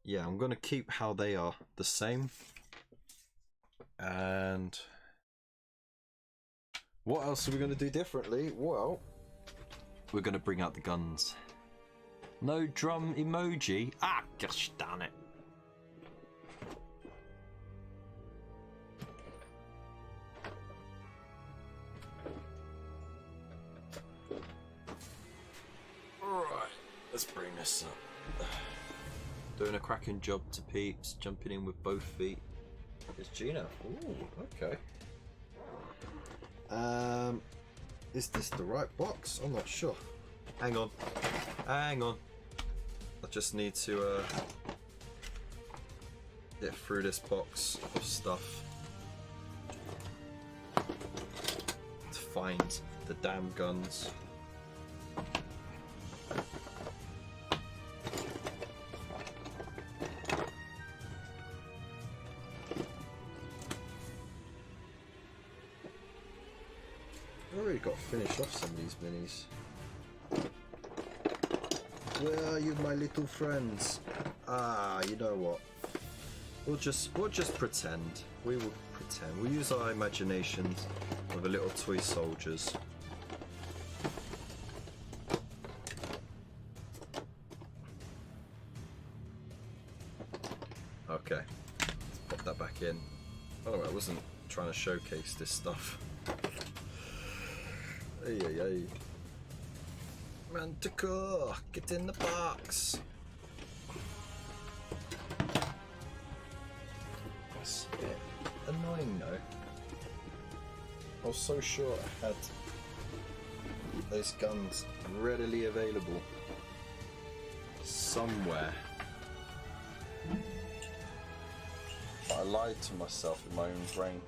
Yeah, I'm going to keep how they are the same. And what else are we going to do differently? Well, we're gonna bring out the guns. No drum emoji. Ah, gosh darn it. Alright, let's bring this up. Doing a cracking job to peeps, jumping in with both feet. It's Gina. Ooh, okay. Is this the right box? I'm not sure. Hang on. Hang on. I just need to get through this box of stuff to find the damn guns. Got to finish off some of these minis. Where are you, my little friends? Ah, you know what? We'll just pretend. We will pretend. We'll use our imaginations with a little toy soldiers. Okay, let's pop that back in. Oh, I wasn't trying to showcase this stuff. Hey, hey, hey. Manticore, get in the box. That's a bit annoying though. I was so sure I had those guns readily available somewhere. But I lied to myself in my own brain.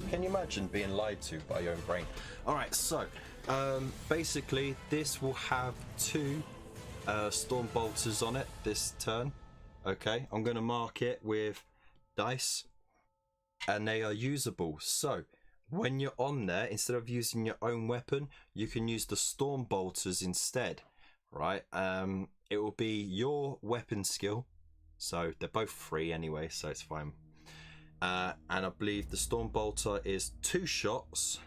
Can you imagine being lied to by your own brain? Alright, so basically this will have 2 storm bolters on it this turn. Okay, I'm going to mark it with dice and they are usable. So when you're on there, instead of using your own weapon, you can use the storm bolters instead. Right, it will be your weapon skill. So they're both free anyway, so it's fine. And I believe the Storm Bolter is 2 shots.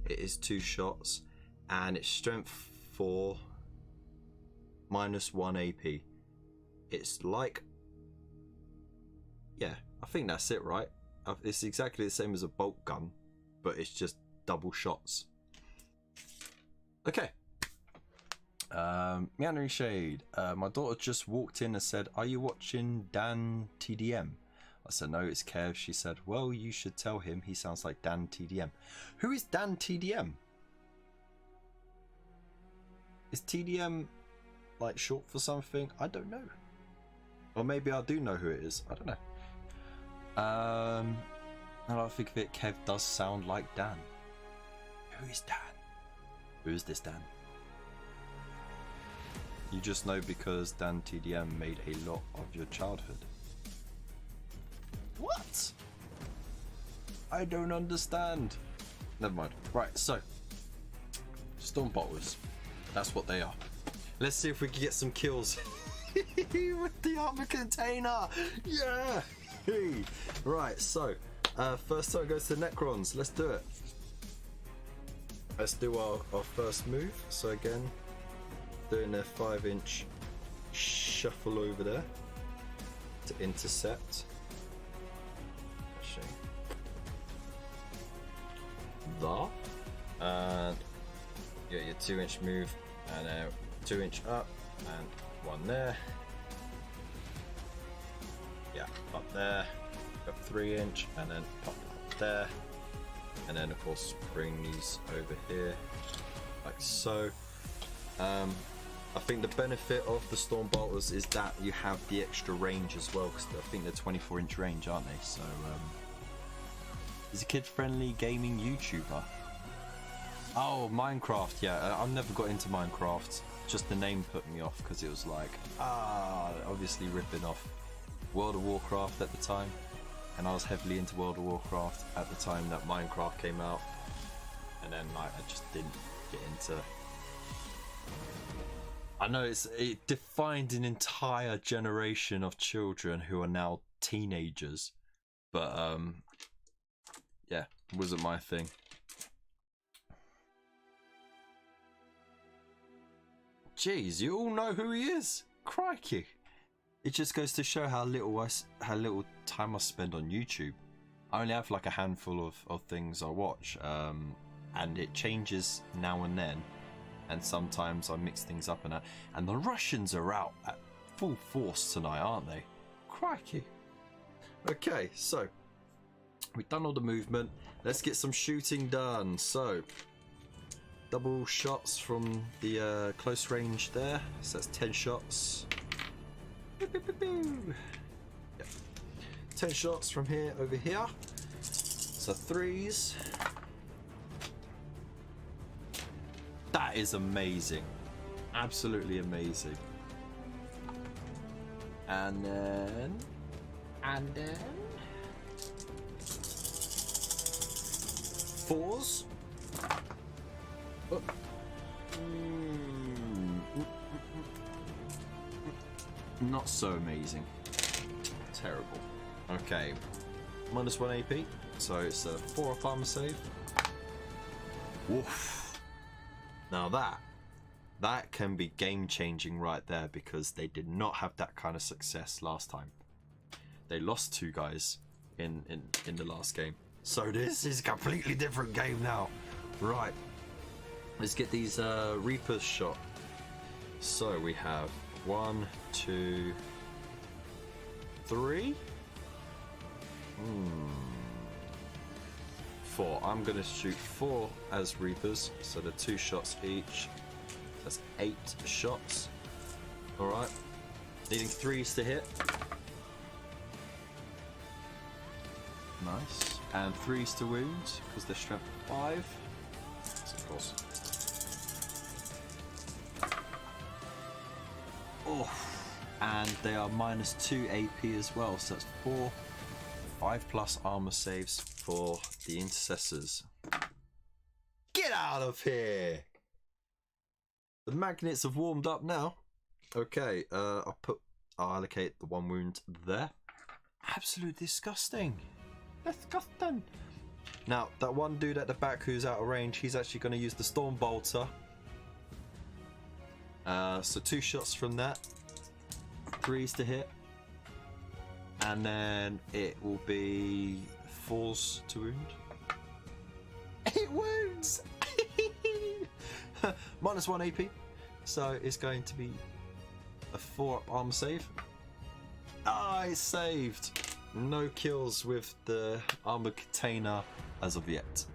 It is 2 shots. And it's strength 4, -1 AP. It's like... yeah, I think that's it, right? It's exactly the same as a bolt gun, but it's just double shots. Okay. Meandering Shade. My daughter just walked in and said, "Are you watching Dan TDM?" I said, "No, it's Kev." She said, "Well, you should tell him. He sounds like Dan TDM." Who is Dan TDM? Is TDM like short for something? I don't know. Or maybe I do know who it is. I don't know. Now I think of it, Kev does sound like Dan. Who is Dan? Who is this Dan? You just know because Dan TDM made a lot of your childhood. What? I don't understand. Never mind. Right, so storm bolters. That's what they are. Let's see if we can get some kills with the armor container. Yeah. Right, so first time goes to the Necrons. Let's do it. Let's do our first move. So again, doing their 5-inch shuffle over there to intercept. There, and you got your 2-inch move, and 2-inch up, and 1 there. Yeah, up there, up 3-inch, and then pop up there, and then of course bring these over here, like so. I think the benefit of the Storm Bolters is that you have the extra range as well, because I think they're 24-inch range, aren't they? So he's a kid-friendly gaming YouTuber. Oh, Minecraft, yeah. I've never got into Minecraft. Just the name put me off because it was like, obviously ripping off World of Warcraft at the time. And I was heavily into World of Warcraft at the time that Minecraft came out. And then like, I just didn't get into... I know it defined an entire generation of children who are now teenagers. But yeah, wasn't my thing. Jeez, you all know who he is. Crikey. It just goes to show how little time I spend on YouTube. I only have like a handful of things I watch, and it changes now and then, and sometimes I mix things up and the Russians are out at full force tonight, aren't they? Crikey. Okay, so we've done all the movement. Let's get some shooting done. So double shots from the close range there. So that's 10 shots. Yep. 10 shots from here over here. So 3s. That is amazing. Absolutely amazing. And then 4s. Oh. Not so amazing. Terrible. Okay. -1 AP. So it's a 4 up armor save. Woof. Now that can be game changing right there, because they did not have that kind of success last time. They lost 2 guys in the last game. So this is a completely different game now. Right. Let's get these Reapers shot. So we have 1, 2, 3. 4. I'm gonna shoot 4 as Reapers, so they're 2 shots each. That's 8 shots. Alright. Needing 3s to hit. Nice. And 3s to wound, because they're strength 5. Yes, of course. Oh, and they are -2 AP as well, so that's 4, 5+ armor saves for the Intercessors. Get out of here! The magnets have warmed up now. Okay, I'll allocate the 1 wound there. Absolutely disgusting. Disgusting. Now, that one dude at the back who's out of range, he's actually going to use the Storm Bolter. So 2 shots from that. 3s to hit. And then it will be 4s to wound. It wounds! -1 AP. So it's going to be a 4 up armor save. Ah, it's saved. No kills with the Armoured Container as of yet.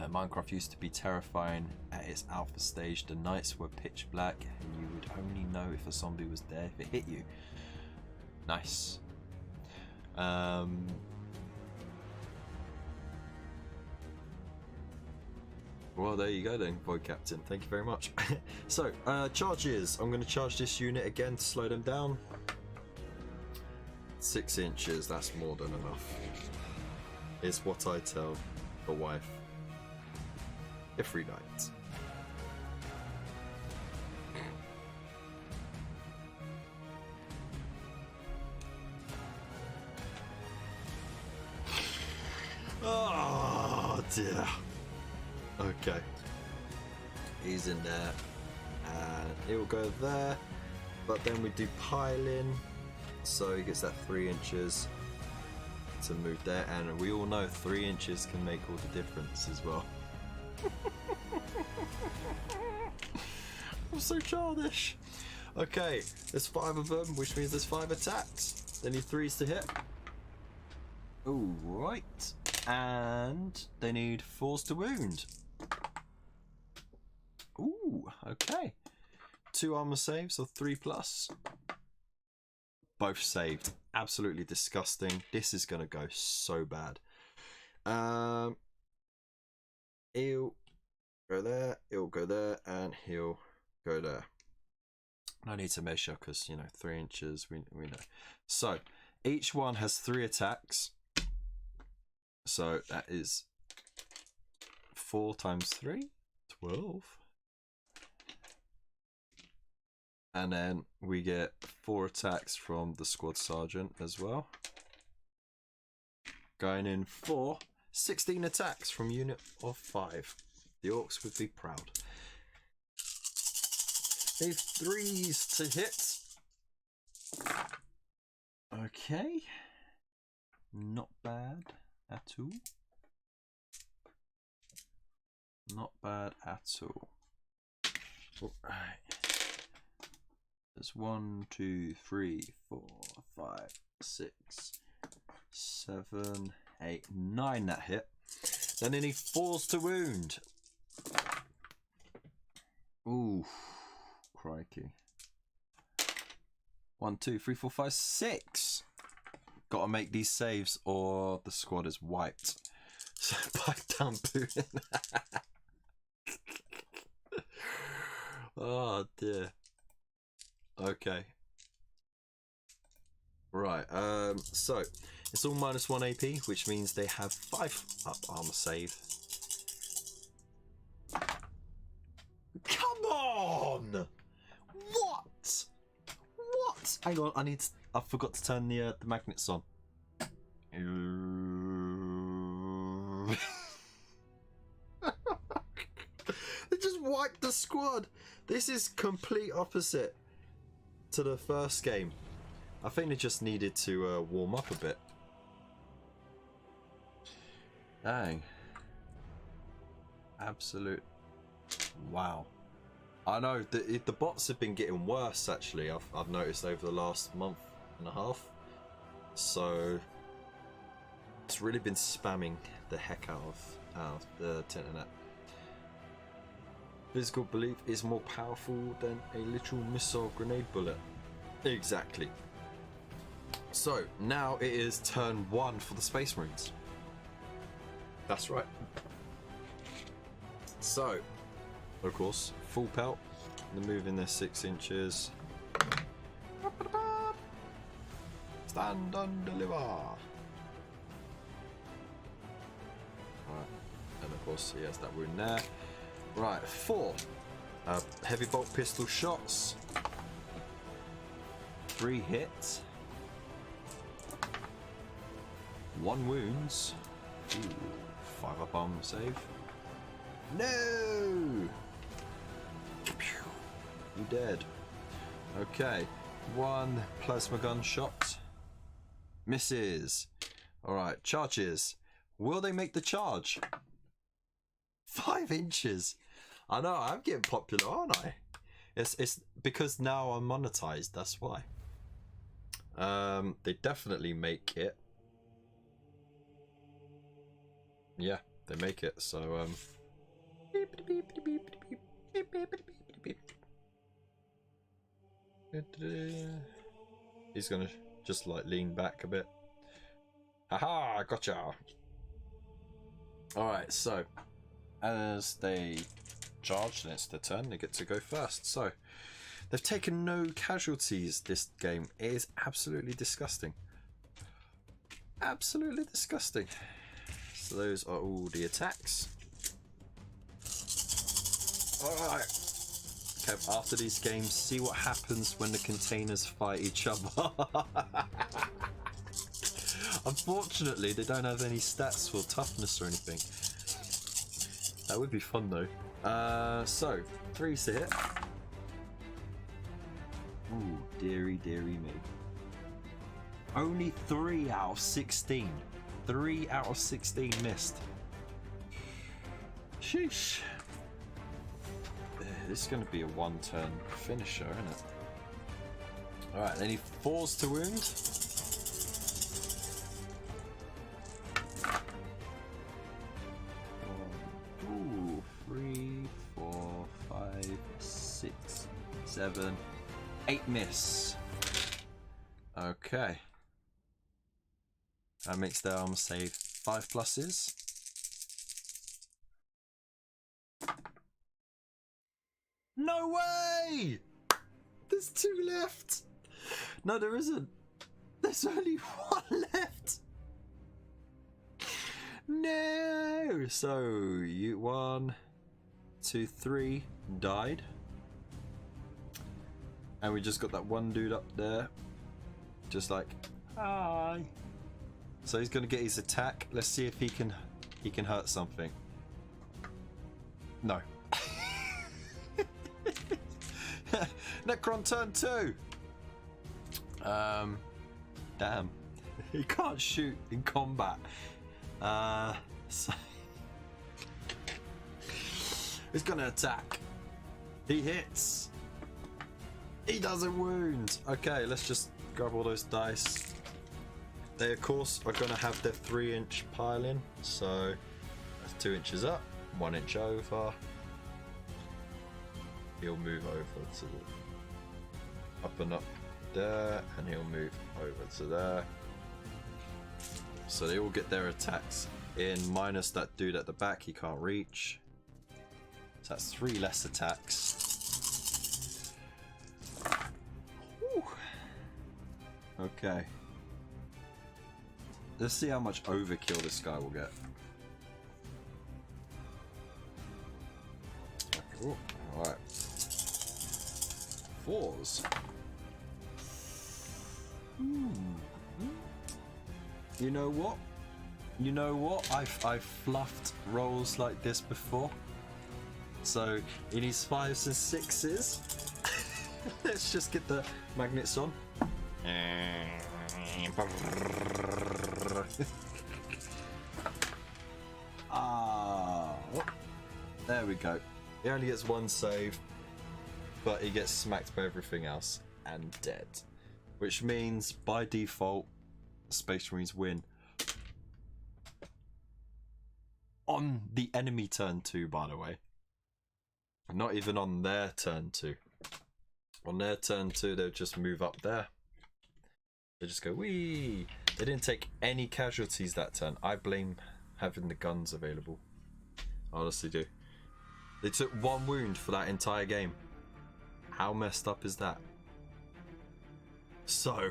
Minecraft used to be terrifying at its alpha stage. The nights were pitch black and you would only know if a zombie was there if it hit you. Nice. Well, there you go then, Void Captain. Thank you very much. So, charges. I'm going to charge this unit again to slow them down. 6 inches, that's more than enough. It's what I tell the wife every night. Oh dear. Okay. He's in there. And it will go there. But then we do piling. So he gets that 3 inches to move there, and we all know 3 inches can make all the difference as well. I'm so childish. Okay, there's 5 of them, which means there's 5 attacks. They need 3s to hit. Alright. And they need 4s to wound. Ooh, okay. 2 armor saves, or 3+. Both saved. Absolutely disgusting. This is going to go so bad. He'll go there, he'll go there, and he'll go there. No need to measure because, you know, 3 inches, we know. So, each one has 3 attacks. So, that is 4 times 3, 12. And then we get 4 attacks from the squad sergeant as well. Going in for 16 attacks from unit of 5. The orcs would be proud. Need 3s to hit. Okay. Not bad at all. Not bad at all. Alright. There's 1, 2, 3, 4, 5, 6, 7, 8, 9 that hit. Then I need 4s to wound. Ooh, crikey. 1, 2, 3, 4, 5, 6. Gotta make these saves or the squad is wiped. So pipe down Putin. Oh dear. Okay. Right, so it's all -1 AP, which means they have 5 up armor save. Come on! What? What? Hang on, I forgot to turn the magnets on. They just wiped the squad. This is complete opposite to the first game. I think they just needed to warm up a bit. Dang. Absolute. Wow. I know the bots have been getting worse actually. I've noticed over the last month and a half. So it's really been spamming the heck out of the internet. Physical belief is more powerful than a literal missile grenade bullet. Exactly. So now it is turn 1 for the Space Marines. That's right. So, of course, full pelt. They're moving their 6 inches. Stand and deliver. Right. And of course, he has that wound there. Right, 4 heavy bolt pistol shots. 3 hits. 1 wounds. Ooh, 5 up armor save. No! You dead. Okay, 1 plasma gun shot. Misses. Alright, charges. Will they make the charge? 5 inches. I know, I'm getting popular, aren't I? It's because now I'm monetized, that's why. They definitely make it. Yeah, they make it, so he's gonna just like lean back a bit. Haha, gotcha. Alright, so as they charge and it's their turn, they get to go first. So they've taken no casualties this game. It is absolutely disgusting. Absolutely disgusting. So those are all the attacks. Alright. Okay, after these games, see what happens when the containers fight each other. Unfortunately, they don't have any stats for toughness or anything. That would be fun though. So, 3s to hit. Ooh, dearie, dearie me. Only 3 out of 16. 3 out of 16 missed. Sheesh. This is going to be a 1-turn finisher, isn't it? Alright, they need 4s to wound. Ooh, 3, 4, 5, 6, 7, 8 miss. Okay. That makes their armor save 5 pluses. No way! There's 2 left. No, there isn't. There's only 1 left. No. So you 1, 2, 3 died, and we just got that one dude up there, just like hi. So he's gonna get his attack. Let's see if he can hurt something. No. Necron turn 2. Damn. He can't shoot in combat. So he's gonna attack. He hits. He doesn't wound. Okay, let's just grab all those dice. They of course are gonna have their 3-inch pile in. So that's 2 inches up, 1 inch over. He'll move over to the up and up there, and he'll move over to there. So they all get their attacks in, minus that dude at the back he can't reach. So that's 3 less attacks. Whew. Okay. Let's see how much overkill this guy will get. Ooh, alright. 4s. You know what? You know what? I've fluffed rolls like this before. So he needs 5s and 6s. Let's just get the magnets on. There we go. He only gets 1 save, but he gets smacked by everything else and dead. Which means, by default, Space Marines win. On the enemy turn 2, by the way. Not even on their turn 2. On their turn 2, they'll just move up there. They just go, wee! They didn't take any casualties that turn. I blame having the guns available. I honestly do. They took 1 wound for that entire game. How messed up is that? So,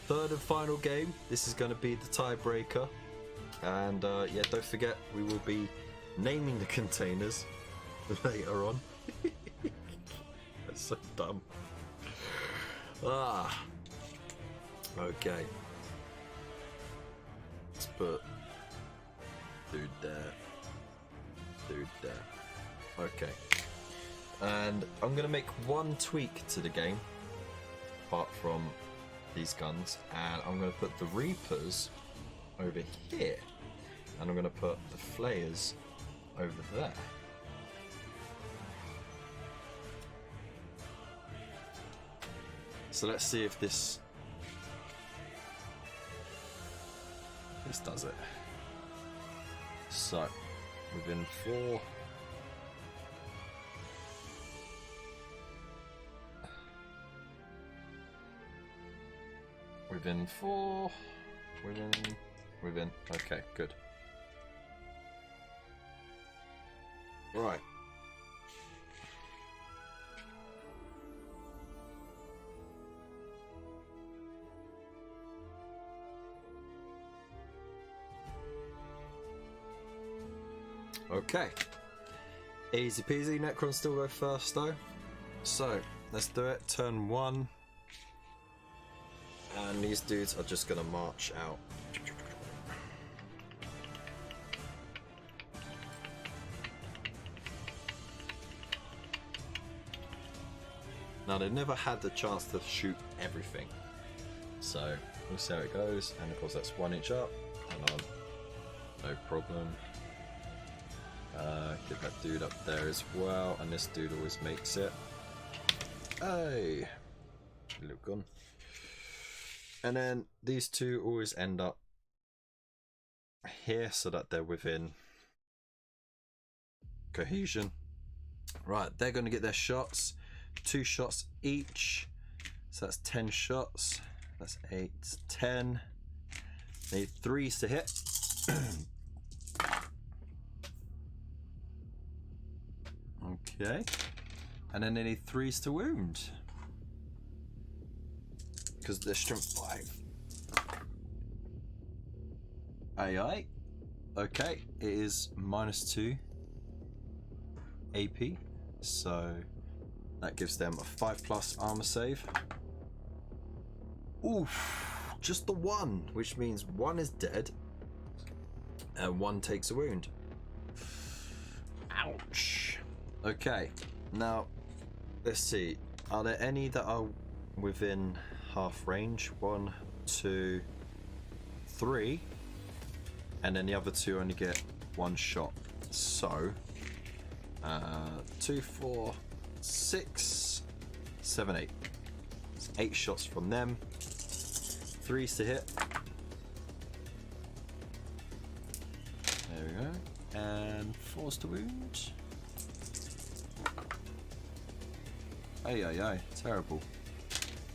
3rd and final game. This is going to be the tiebreaker. And yeah, don't forget, we will be naming the containers later on. That's so dumb. Okay. Let's put dude there. Dude there. Okay. And I'm going to make 1 tweak to the game, apart from these guns, and I'm going to put the Reapers over here, and I'm going to put the Flayers over there. So let's see if this does it. So within 4. Within 4. Within. Okay, good. Right. Okay. Easy peasy. Necron still go first though. So let's do it. Turn 1. And these dudes are just gonna march out. Now they never had the chance to shoot everything. So we'll see how it goes. And of course that's 1 inch up and on. No problem. Get that dude up there as well, and this dude always makes it. Hey, little gun. And then these two always end up here so that they're within cohesion. Right, they're going to get their shots. 2 shots each. So that's 10 shots. That's 8, 10. Need 3s to hit. Okay. And then they need 3s to wound. Because they're strength 5. Aye. Okay, it is -2 AP. So that gives them a 5+ armor save. Oof, just the 1, which means 1 is dead and 1 takes a wound. Ouch. Okay, now let's see. Are there any that are within half range? 1, 2, 3. And then the other 2 only get 1 shot. So, 2, 4, 6, 7, 8. It's 8 shots from them. 3s to hit. There we go. And 4s to wound. Ay, terrible.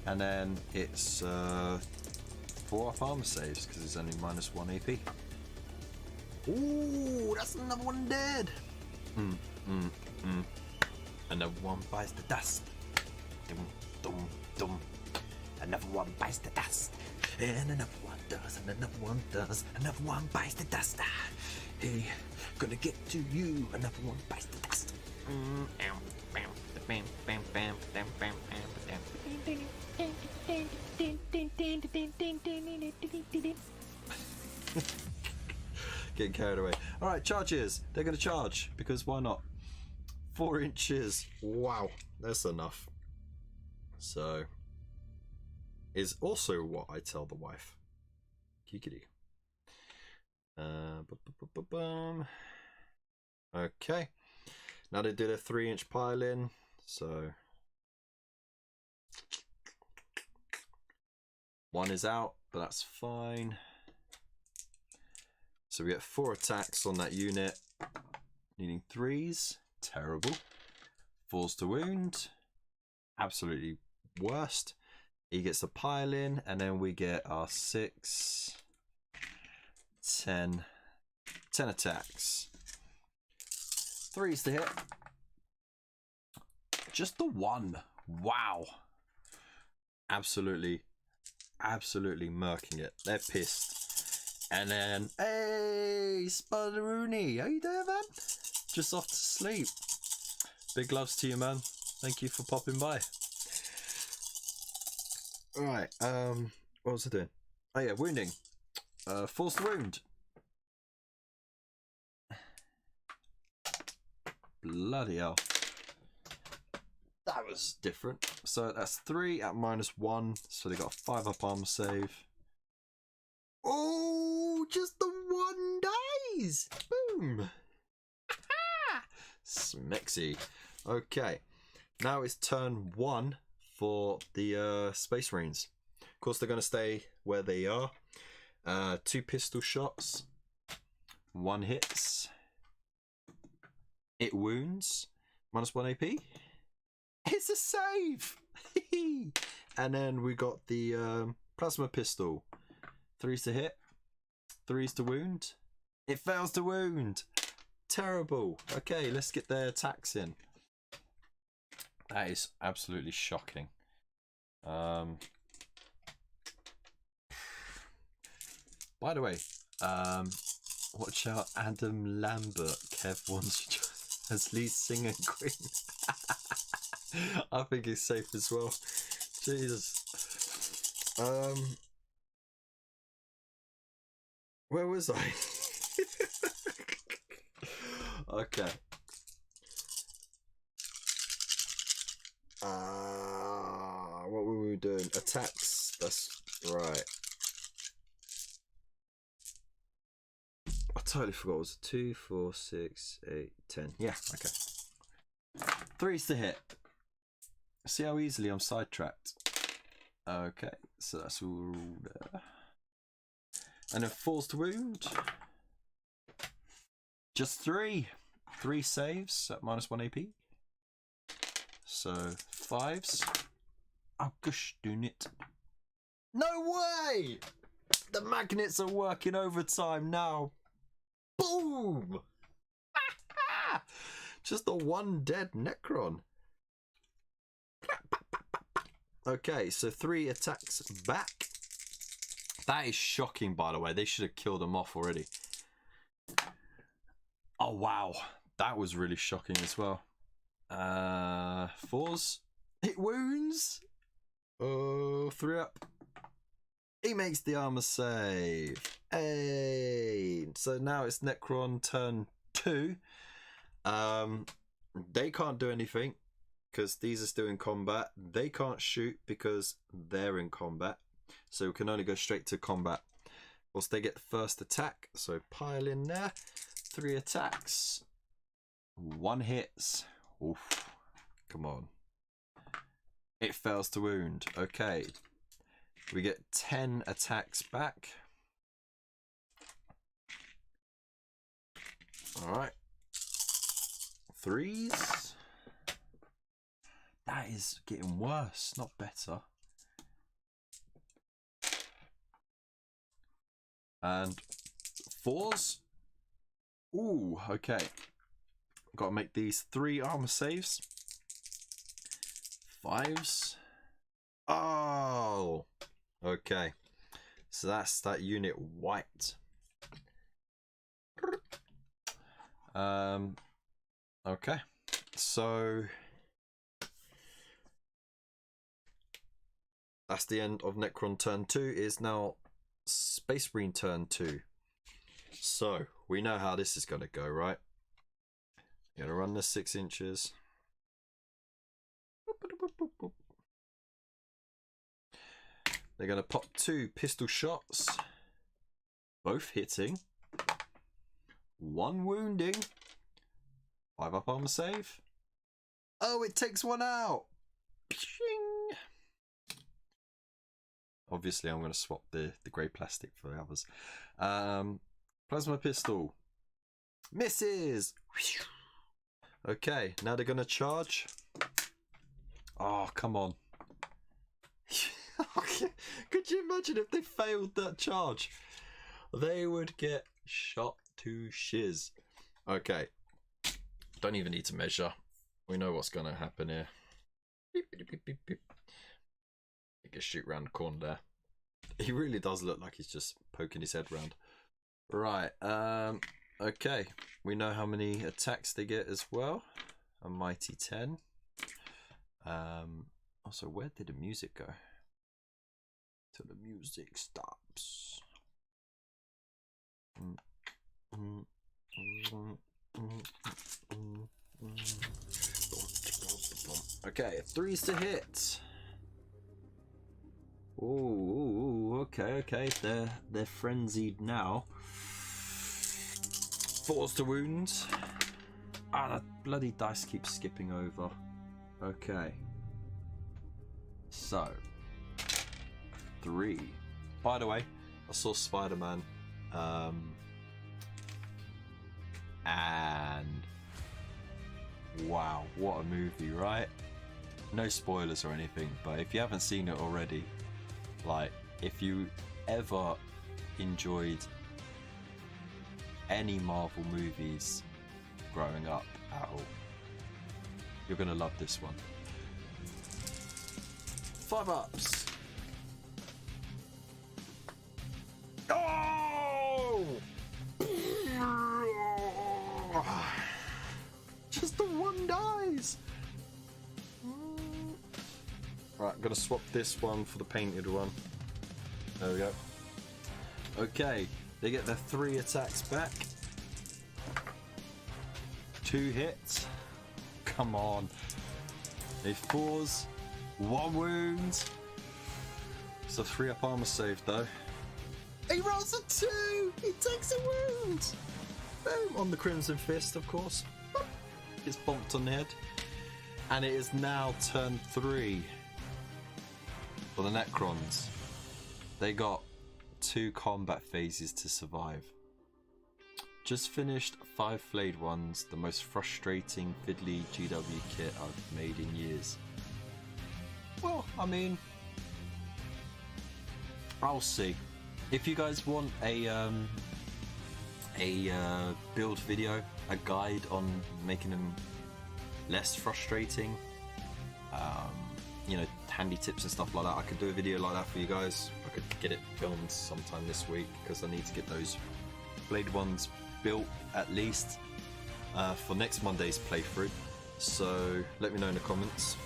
And then it's 4 up armor saves because it's only -1 AP. Ooh, that's another one dead. Another one bites the dust. Dum, dum, dum. Another one bites the dust. And another one does, and another one does. Another one bites the dust. Hey, gonna get to you. Another one bites the dust. Getting carried away. Alright, charges. They're going to charge because why not? 4 inches. Wow, that's enough. So, is also what I tell the wife. Kikiri. Okay. Now they did a 3-inch pile in, so 1 is out, but that's fine. So we get 4 attacks on that unit, needing 3s. Terrible. 4s to wound. Absolutely worst. He gets a pile in, and then we get our 6, 10 attacks. 3s to hit. Just the 1. Wow. Absolutely murking it. They're pissed. And then, hey, Spider-Rooney, how you doing, man? Just off to sleep. Big loves to you, man. Thank you for popping by. Alright, what was I doing? Oh yeah, wounding. 4s to wound. Bloody hell. That was different. So that's 3 at -1. So they got a 5 up armor save. Oh, just the 1 dies. Boom. Smexy. Okay. Now it's turn 1 for the Space Marines. Of course, they're going to stay where they are. 2 pistol shots. 1 hits. It wounds. -1 AP. It's a save! And then we got the plasma pistol. 3s to hit. 3s to wound. It fails to wound. Terrible. Okay, let's get their attacks in. That is absolutely shocking. By the way, watch out, Adam Lambert. Kev wants you as lead singer Queen. I think he's safe as well. Jesus. Where was I? Okay. What were we doing? Attacks. That's right. I totally forgot. It was 2, 4, 6, 8, 10. Yeah, okay. 3s to hit. See how easily I'm sidetracked. Okay, so that's all there. And then 4s to wound. Just 3. 3 saves at -1 AP. So 5s. Oh gosh, doing it. No way! The magnets are working overtime now. Boom! Just the 1 dead Necron. Okay, so 3 attacks back. That is shocking, by the way. They should have killed them off already. Oh, wow. That was really shocking as well. 4s. It wounds. Oh, 3 up. He makes the armor save. Hey. So now it's Necron turn 2. They can't do anything. because these are still in combat. They can't shoot because they're in combat, so we can only go straight to combat. Of course, they get the first attack, so pile in there. 3 attacks. 1 hits. Oof. Come on. It fails to wound. Okay. We get 10 attacks back. Alright. 3s. That is getting worse, not better. And 4s. Ooh, okay. Got to make these 3 armor saves. 5s. Oh, okay. So that's that unit wiped. Okay. So that's the end of Necron turn 2. It is now Space Marine turn 2. So we know how this is going to go, right? You're going to run this 6 inches. They're going to pop 2 pistol shots, both hitting, 1 wounding, 5 up armor save. Oh, it takes 1 out. Pshing. Obviously, I'm going to swap the grey plastic for the others. Plasma pistol. Misses. Okay, now they're going to charge. Oh, come on. Could you imagine if they failed that charge? They would get shot to shiz. Okay. Don't even need to measure. We know what's going to happen here. Beep, beep, beep, beep, beep. He can shoot round the corner there. He really does look like he's just poking his head round. Right. Okay. We know how many attacks they get as well. A mighty 10. Also, where did the music go? Till the music stops. Okay, 3s to hit. Oh, okay. They're frenzied now. 4s to wound. Ah, that bloody dice keeps skipping over. Okay. So 3. By the way, I saw Spider-Man, and wow, what a movie, right? No spoilers or anything, but if you haven't seen it already, like, if you ever enjoyed any Marvel movies growing up at all, you're gonna love this one. 5 ups. Oh! Just the 1 dies. Right, I'm gonna swap this one for the painted one. There we go. Okay, they get their 3 attacks back. 2 hits. Come on. They 4s. 1 wound. So 3 up armor save though. He rolls a 2. He takes a wound. Boom, on the Crimson Fist, of course. Gets bumped on the head. And it is now turn 3 for the Necrons. They got 2 combat phases to survive. Just finished 5 flayed ones, the most frustrating fiddly GW kit I've made in years. Well, I mean, I'll see. If you guys want a build video, a guide on making them less frustrating, you know, handy tips and stuff like that, I could do a video like that for you guys. I could get it filmed sometime this week because I need to get those blade ones built at least for next Monday's playthrough. So let me know in the comments.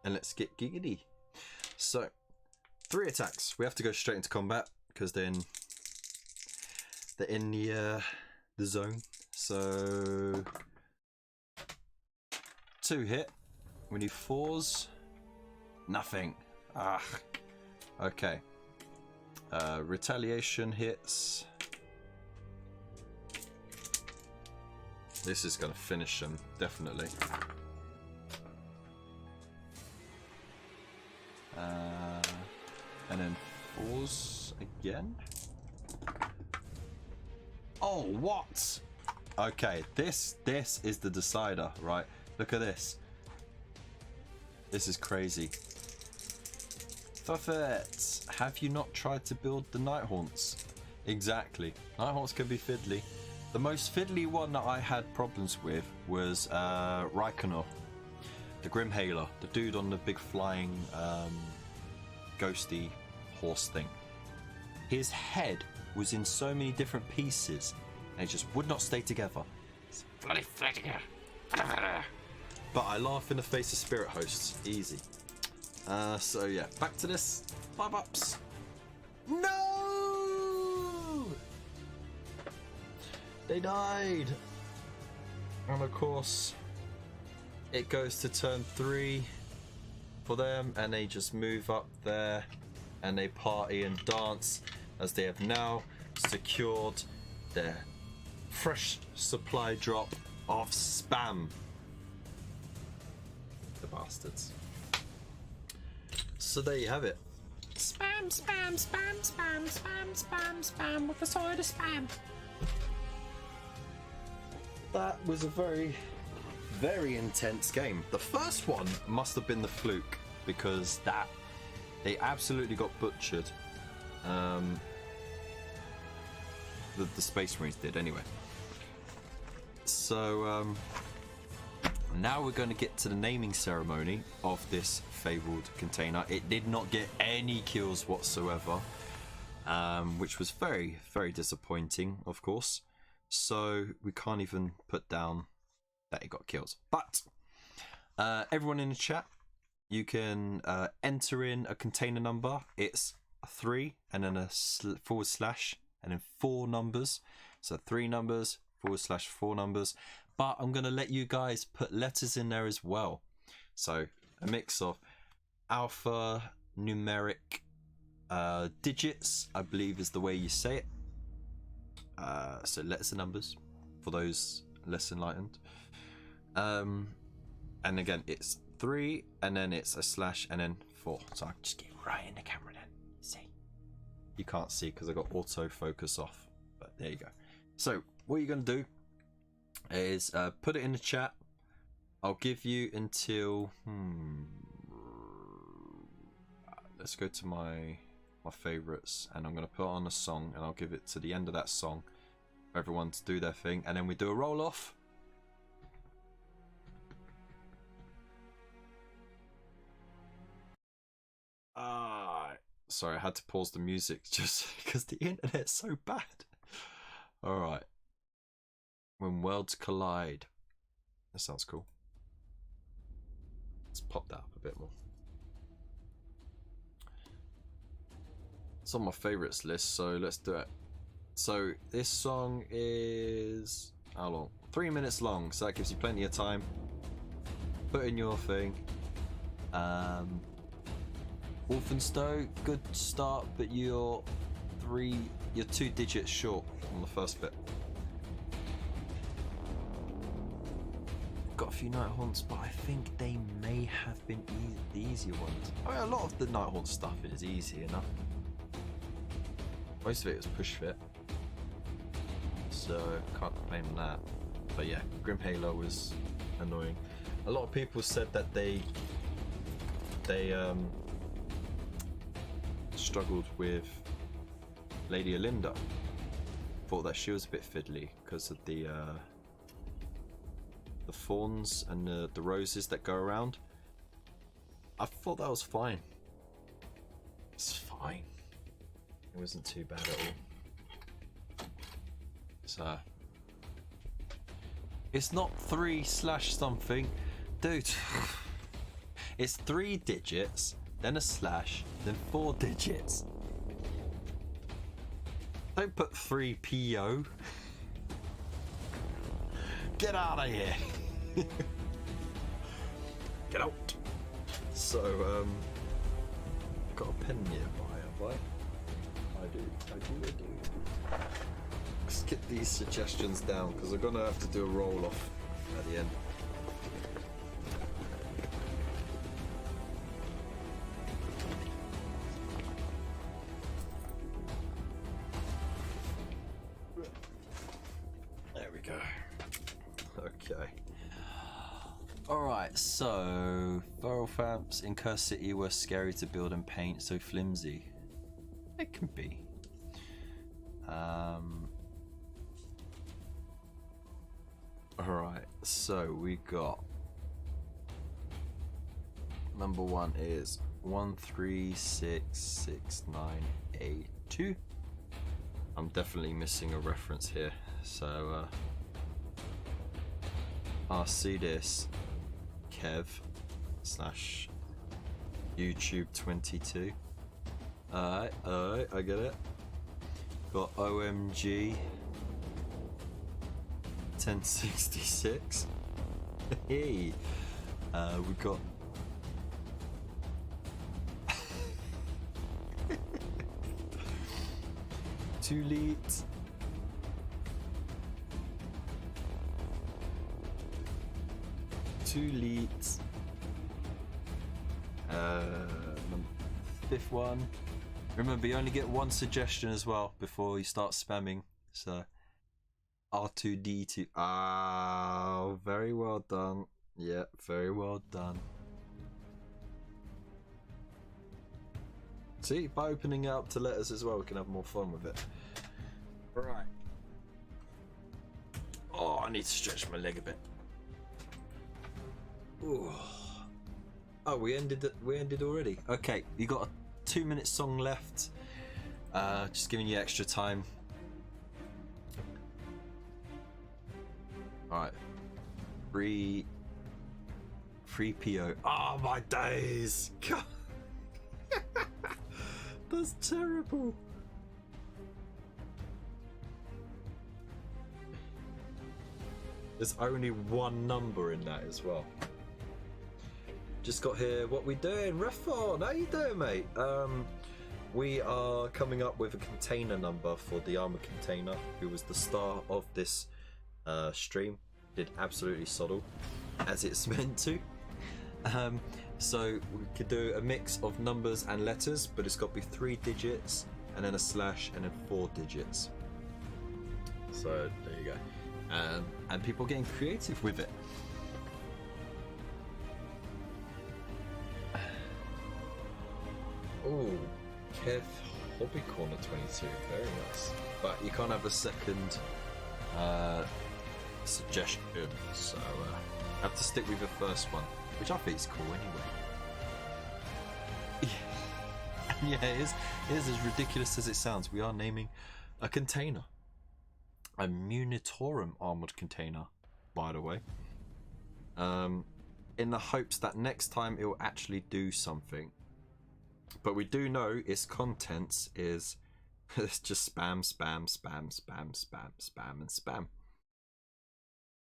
And let's get giggity. So 3 attacks. We have to go straight into combat because then they're in the zone. So 2 hit. We need 4s. Nothing. Ah. Okay. Retaliation hits. This is going to finish them, definitely. And then 4s again. Oh, what? Okay, this is the decider, right? Look at this. This is crazy. Fuffet, have you not tried to build the Nighthaunts? Exactly. Nighthaunts can be fiddly. The most fiddly one that I had problems with was Raikonor, the Grimhaler, the dude on the big flying ghosty horse thing. His head was in so many different pieces and it just would not stay together. It's bloody flatting. But I laugh in the face of spirit hosts. Easy. So yeah, back to this. 5 ups. No! They died. And of course, it goes to turn 3 for them, and they just move up there and they party and dance as they have now secured their fresh supply drop of spam. The bastards. So there you have it. Spam, spam, spam, spam, spam, spam, spam with a side of spam. That was a very, very intense game. The first one must have been the fluke because they absolutely got butchered. The Space Marines did anyway. So now we're going to get to the naming ceremony of this fabled container. It did not get any kills whatsoever, which was very, very disappointing, of course. So we can't even put down that it got kills. But everyone in the chat, you can enter in a container number. It's a 3 and then a / and then 4 numbers. So 3 numbers / 4 numbers. But I'm going to let you guys put letters in there as well. So a mix of alphanumeric digits, I believe is the way you say it. So letters and numbers for those less enlightened. And again, it's 3 and then it's a / and then 4. So I'll just get right in the camera then. See? You can't see because I got autofocus off. But there you go. So what you're going to do is put it in the chat. I'll give you until let's go to my favorites, and I'm going to put on a song, and I'll give it to the end of that song for everyone to do their thing, and then we do a roll off. Sorry, I had to pause the music just because the internet's so bad. All right. When worlds collide. That sounds cool. Let's pop that up a bit more. It's on my favorites list, so let's do it. So this song is how long? 3 minutes long, so that gives you plenty of time. Put in your thing. Wolfenstow, good start, but you're 2 digits short on the first bit. Got a few Nighthaunts, but I think they may have been the easier ones. I mean, a lot of the Nighthaunt stuff is easy enough. Most of it was push fit, so can't complain on that. But yeah, Grimhaler was annoying. A lot of people said that they struggled with Lady Olinda. Thought that she was a bit fiddly because of the thorns and the roses that go around. I thought that was fine. It's fine. It wasn't too bad at all. So it's not 3 / something, dude. It's 3 digits, then a /, then 4 digits. Don't put 3 PO. Get out of here. So, got a pen nearby, have I? I do. Let's get these suggestions down because I'm gonna have to do a roll off at the end. There we go. Okay. Alright, so feral fabs in Cursed City were scary to build and paint, so flimsy. It can be. Alright, so we got number 1 is 136698. I'm definitely missing a reference here, so I'll see this Kev / YouTube 22. Alright, I get it. Got OMG 1066. Hey, we got Too late. Fifth one. Remember, you only get one suggestion as well before you start spamming. So R2D2. Ah, very well done. Yeah, very well done. See, by opening it up to letters as well, we can have more fun with it. Right. Oh, I need to stretch my leg a bit. Ooh. Oh, we ended already. Okay, you got a 2-minute song left. Just giving you extra time. All right. Free PO. Oh my days! God. That's terrible. There's only one number in that as well. Just got here. What we doing? Refon, how you doing, mate? We are coming up with a container number for the Armoured Container, who was the star of this stream. Did absolutely soddle, as it's meant to. So we could do a mix of numbers and letters, but it's got to be 3 digits, and then a slash, and then 4 digits. So there you go. And people getting creative with it. Oh, Kev Hobby Corner 22, very nice. But you can't have a second suggestion, so I have to stick with the first one, which I think is cool anyway. Yeah, it is as ridiculous as it sounds. We are naming a container. A Munitorum armoured container, by the way. In the hopes that next time it will actually do something. But we do know its contents is it's just spam, spam, spam, spam, spam, spam, and spam.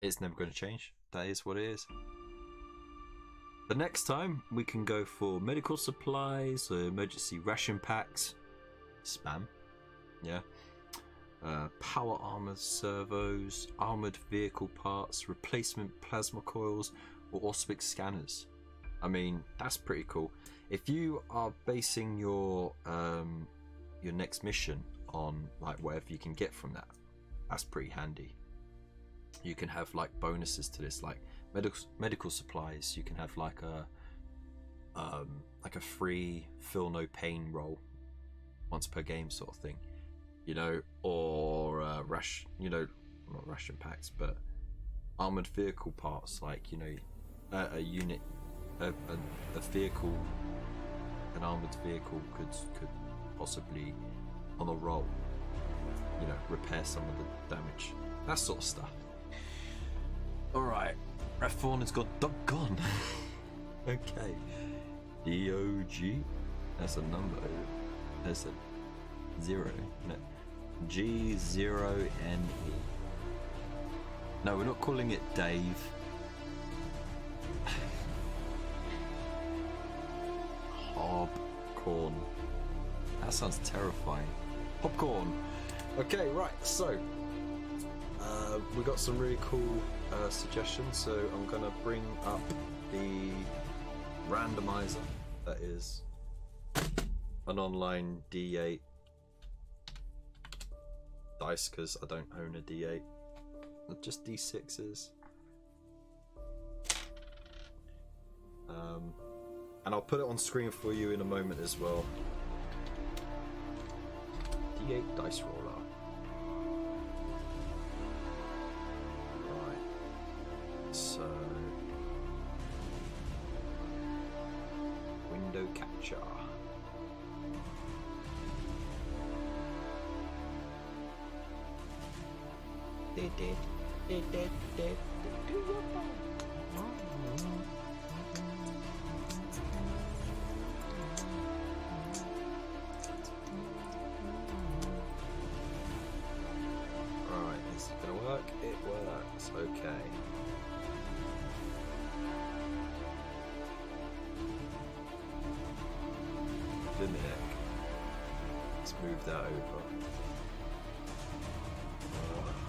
It's never going to change. That is what it is. But next time we can go for medical supplies, emergency ration packs, spam, yeah. Power armor servos, armored vehicle parts, replacement plasma coils, or Auspex scanners. I mean, that's pretty cool. If you are basing your next mission on like whatever you can get from that, that's pretty handy. You can have like bonuses to this, like medical supplies. You can have like a free feel no pain roll once per game sort of thing, you know, or not ration packs, but armored vehicle parts, like, you know, a unit, a vehicle, an armored vehicle could possibly on a roll, you know, repair some of the damage, that sort of stuff. Alright, Refon has got doggone. Okay. DOG. That's a number. That's a 0. No. G0NE. No, we're not calling it Dave. Popcorn. That sounds terrifying. Popcorn. Okay, right, so we got some really cool suggestions, so I'm gonna bring up the randomizer that is an online D8 dice, because I don't own a D8, just D6s. And I'll put it on screen for you in a moment as well. D8 dice roller. Right. So window capture. Right, is it gonna work? It works, okay. Limit. Let's move that over.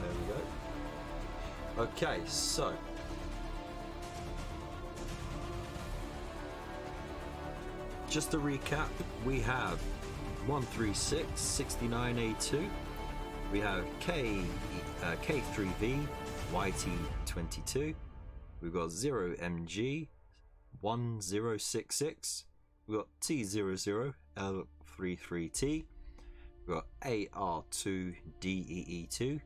There we go. Okay, so just to recap, we have 136 69A2, we have K3V YT22, we've got 0MG 1066, we've got T00 L33T, we've got AR2DEE2,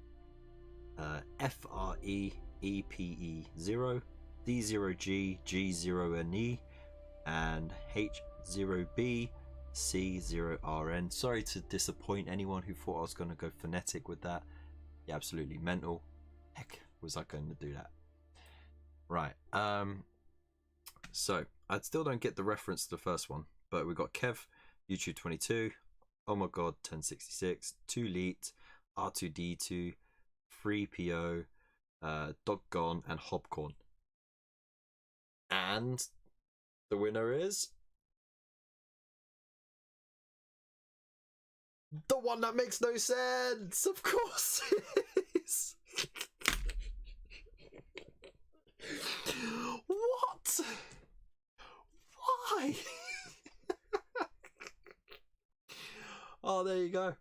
FRE EPE0, D0G G0NE, and H0B C0RN. Sorry to disappoint anyone who thought I was going to go phonetic with that. You're absolutely mental. Heck, was I going to do that? Right. So I still don't get the reference to the first one, but we've got Kev, YouTube 22, oh my god 1066, 2 Leet, R2D2, 3PO, Doggone, and Hobcorn. And the winner is the one that makes no sense. Of course it is. What? Why? Oh, there you go.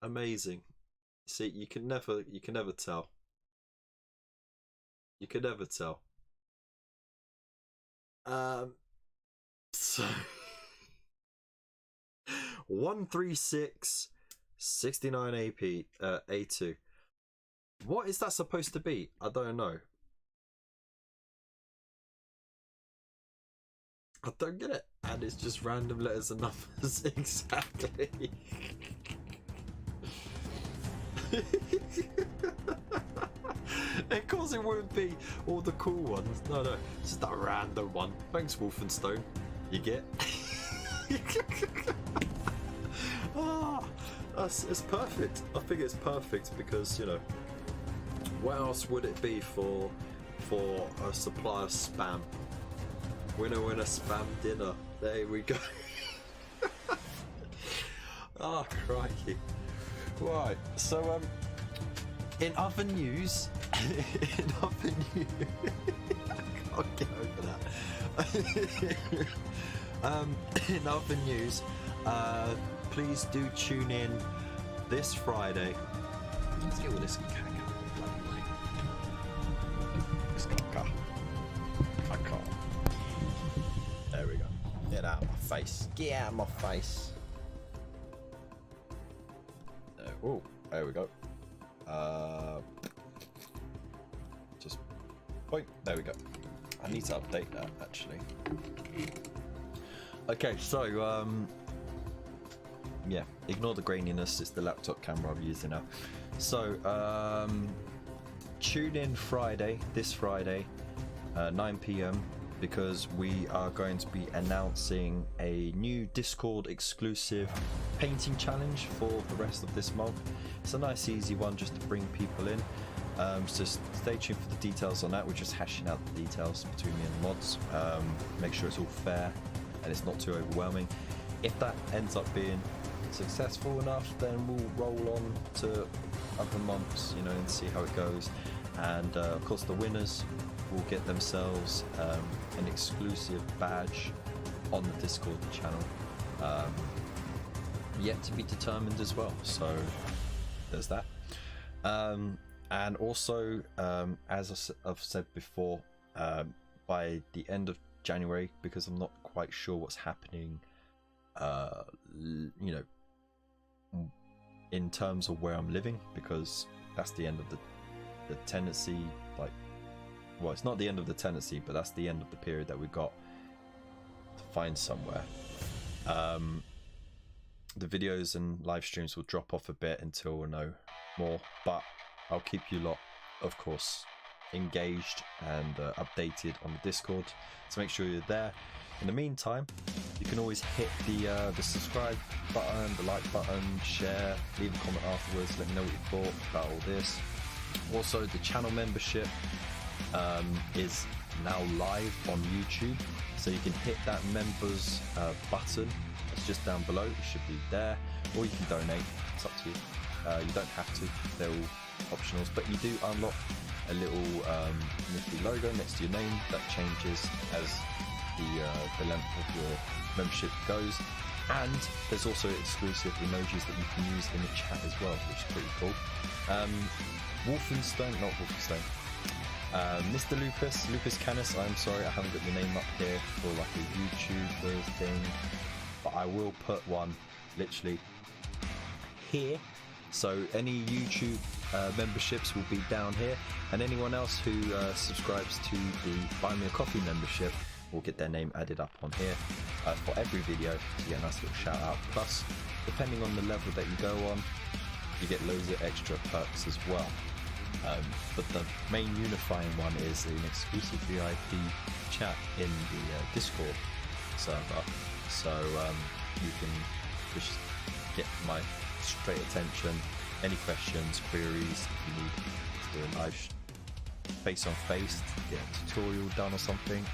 Amazing. See, you can never tell. You can never tell. So 136 69 AP A2. What is that supposed to be? I don't know. I don't get it. And it's just random letters and numbers. Exactly. Of course it won't be all the cool ones. No, it's just that random one. Thanks, Wolfenstone. You get? It's perfect. I think it's perfect because, you know, what else would it be for a supply of spam? Winner, spam dinner. There we go. Oh, crikey. Right, so in other news, I can't get over that. In other news, please do tune in this Friday. Let's get all this caca. There we go. Get out of my face. Get out of my face. Oh, there we go. Just point. There we go. I need to update that actually. Okay, so yeah, ignore the graininess. It's the laptop camera I'm using now. So tune in this Friday, 9 PM, because we are going to be announcing a new Discord exclusive painting challenge for the rest of this month. It's a nice easy one just to bring people in. So stay tuned for the details on that. We're just hashing out the details between me and the mods. Make sure it's all fair and it's not too overwhelming. If that ends up being successful enough, then we'll roll on to other months, you know, and see how it goes. And of course the winners will get themselves an exclusive badge on the Discord channel, yet to be determined as well. So there's that. And also, as I've said before, by the end of January, because I'm not quite sure what's happening, you know, in terms of where I'm living, because that's the end of the tenancy. Like, well, it's not the end of the tenancy, but that's the end of the period that we got to find somewhere. The videos and live streams will drop off a bit until we know more, but I'll keep you lot, of course, engaged and updated on the Discord, so make sure you're there. In the meantime, you can always hit the subscribe button, the like button, share, leave a comment afterwards, let me know what you thought about all this. Also, the channel membership is now live on YouTube, so you can hit that members button. It's just down below, it should be there, or you can donate, it's up to you. You don't have to, they're all optionals, but you do unlock a little nifty logo next to your name that changes as the length of your membership goes. And there's also exclusive emojis that you can use in the chat as well, which is pretty cool. Mr. Lucas Canis, I'm sorry I haven't got your name up here for like a YouTube thing, but I will put one literally here. So any YouTube memberships will be down here, and anyone else who subscribes to the Buy Me a Coffee membership will get their name added up on here for every video to get a nice little shout out. Plus, depending on the level that you go on, you get loads of extra perks as well. But the main unifying one is an exclusive VIP chat in the Discord server, so you can just get my straight attention, any questions, queries, if you need to do a live face on face, get a tutorial done or something,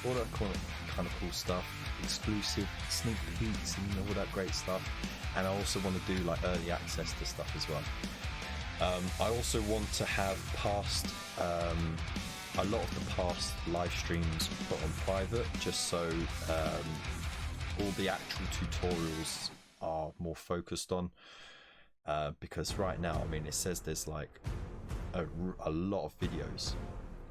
all that kind of cool stuff, exclusive sneak peeks and all that great stuff. And I also want to do like early access to stuff as well. I also want to have a lot of the past live streams put on private, just so all the actual tutorials are more focused on, because right now, I mean, it says there's like a lot of videos,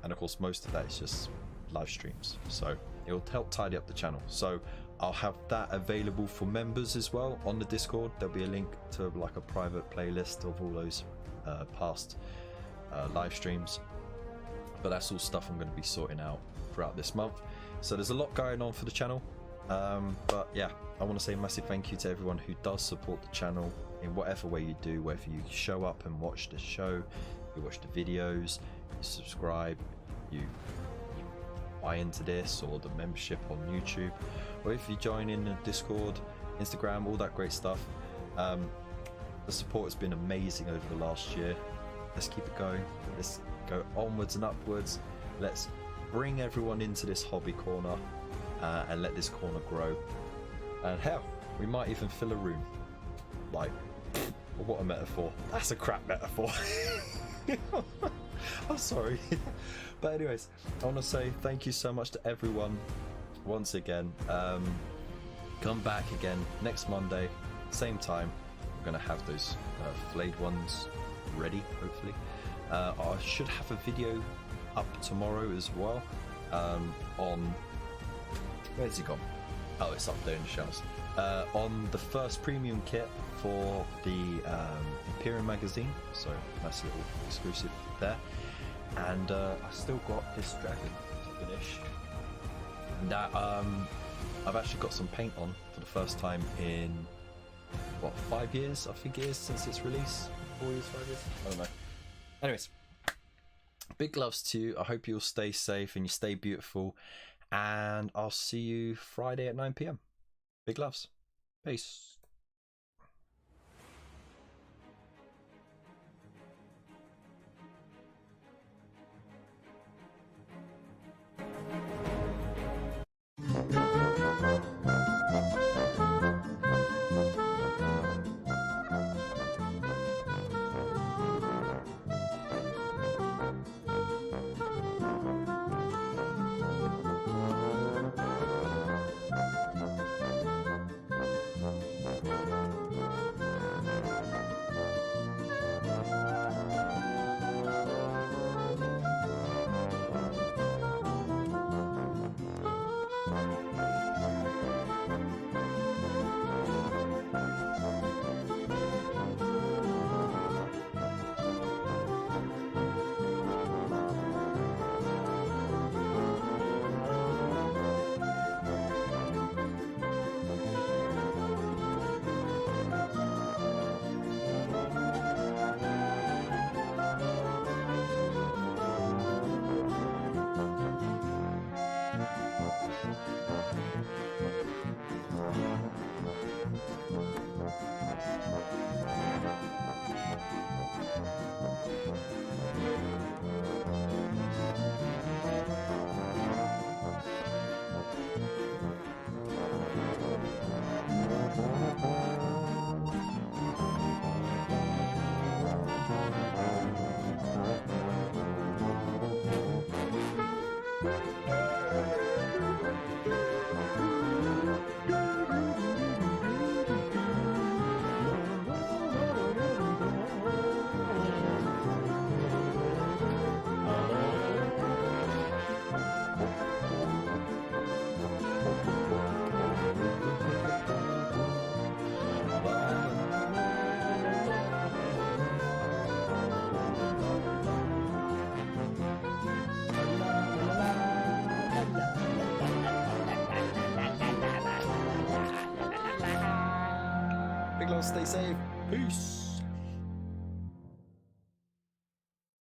and of course most of that is just live streams, so it will help tidy up the channel. So I'll have that available for members as well on the Discord. There'll be a link to like a private playlist of all those past live streams, but that's all stuff I'm going to be sorting out throughout this month. So there's a lot going on for the channel, but yeah, I want to say a massive thank you to everyone who does support the channel in whatever way you do, whether you show up and watch the show, you watch the videos, you subscribe, you buy into this or the membership on YouTube, or if you join in the Discord, Instagram, all that great stuff. The support has been amazing over the last year. Let's keep it going. Let's go onwards and upwards. Let's bring everyone into this hobby corner and let this corner grow. And hell, we might even fill a room. Like, what a metaphor. That's a crap metaphor. I'm sorry. But anyways, I want to say thank you so much to everyone once again. Come back again next Monday, same time. We're going to have those flayed ones ready, hopefully. I should have a video up tomorrow as well on... Where's he gone? Oh, it's up there in the shelves. On the first premium kit for the Imperium magazine, so nice little exclusive there. And I still got this dragon to finish. That I've actually got some paint on for the first time in what, 5 years? I think it is since its release. 4 years, 5 years? I don't know. Anyways, big loves to you. I hope you'll stay safe and you stay beautiful. And I'll see you Friday at 9 PM. Big loves. Peace. stay low, stay safe. Peace.